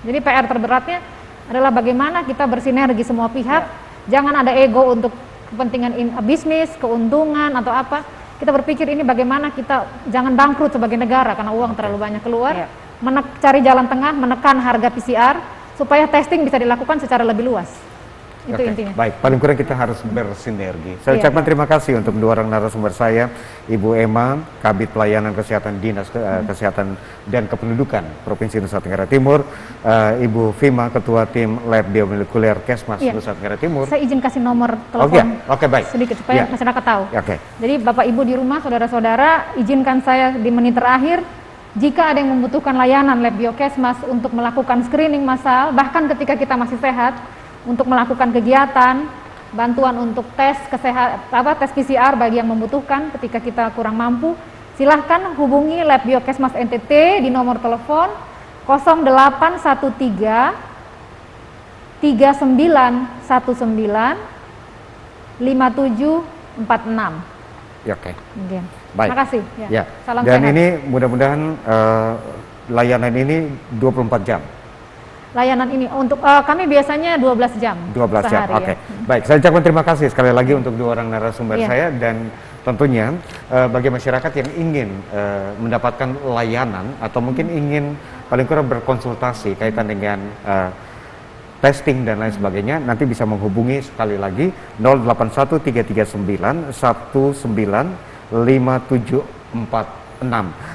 Jadi PR terberatnya adalah bagaimana kita bersinergi semua pihak. Jangan ada ego untuk kepentingan bisnis, keuntungan atau apa. Kita berpikir ini bagaimana kita jangan bangkrut sebagai negara karena uang terlalu banyak keluar. Cari jalan tengah, menekan harga PCR supaya testing bisa dilakukan secara lebih luas. Itu intinya. Baik, paling kurang kita harus bersinergi. Saya ucapkan terima kasih untuk 2 orang narasumber saya, Ibu Emma, Kabid Pelayanan Kesehatan Dinas Kesehatan dan Kependudukan Provinsi Nusa Tenggara Timur, Ibu Fima, Ketua Tim Lab Biomolekuler Kesmas Nusa Tenggara Timur. Saya izin kasih nomor telepon baik. sedikit supaya masyarakat tahu. Jadi Bapak Ibu di rumah, saudara-saudara, izinkan saya di menit terakhir, jika ada yang membutuhkan layanan Lab Biokesmas untuk melakukan screening massal, bahkan ketika kita masih sehat, untuk melakukan kegiatan, bantuan untuk tes PCR bagi yang membutuhkan ketika kita kurang mampu, silahkan hubungi Lab Biokesmas NTT di nomor telepon 0813 3919 5746. Baik. Terima kasih. Salam dan sehat. Ini mudah-mudahan layanan ini 24 jam. layanan ini. Untuk kami biasanya 12 jam 12 jam, sehari oke. ya. Baik, saya ucapkan terima kasih sekali lagi untuk dua orang narasumber Iya. saya, dan tentunya bagi masyarakat yang ingin mendapatkan layanan atau mungkin ingin paling kurang berkonsultasi kaitan dengan testing dan lain sebagainya, nanti bisa menghubungi sekali lagi 081339 195746.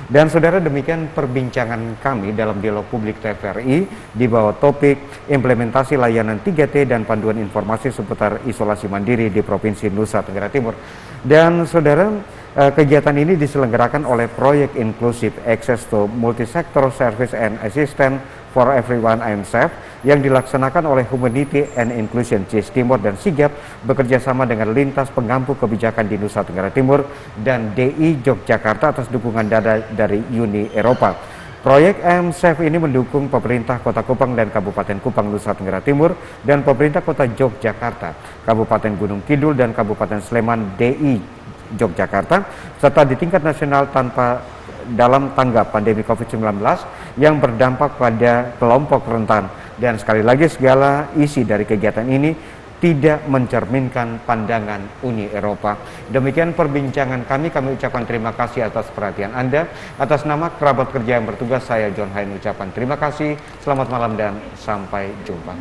Dan saudara, demikian perbincangan kami dalam dialog publik TVRI di bawah topik implementasi layanan 3T dan panduan informasi seputar isolasi mandiri di Provinsi Nusa Tenggara Timur. Dan saudara, kegiatan ini diselenggarakan oleh Proyek Inclusive Access to Multi-Sector Service and Assistance for Everyone (IMSAF) yang dilaksanakan oleh Humanity and Inclusion CIS Timur dan Sigap bekerja sama dengan Lintas Pengampu Kebijakan di Nusa Tenggara Timur dan DI Yogyakarta atas dukungan dari Uni Eropa. Proyek IMSAF ini mendukung pemerintah Kota Kupang dan Kabupaten Kupang Nusa Tenggara Timur dan pemerintah Kota Yogyakarta, Kabupaten Gunung Kidul dan Kabupaten Sleman DI Yogyakarta, serta di tingkat nasional dalam tanggap pandemi COVID-19 yang berdampak pada kelompok rentan. Dan sekali lagi, segala isi dari kegiatan ini tidak mencerminkan pandangan Uni Eropa. Demikian perbincangan kami ucapkan terima kasih atas perhatian Anda. Atas nama kerabat kerja yang bertugas, saya John Hain ucapkan terima kasih, selamat malam dan sampai jumpa.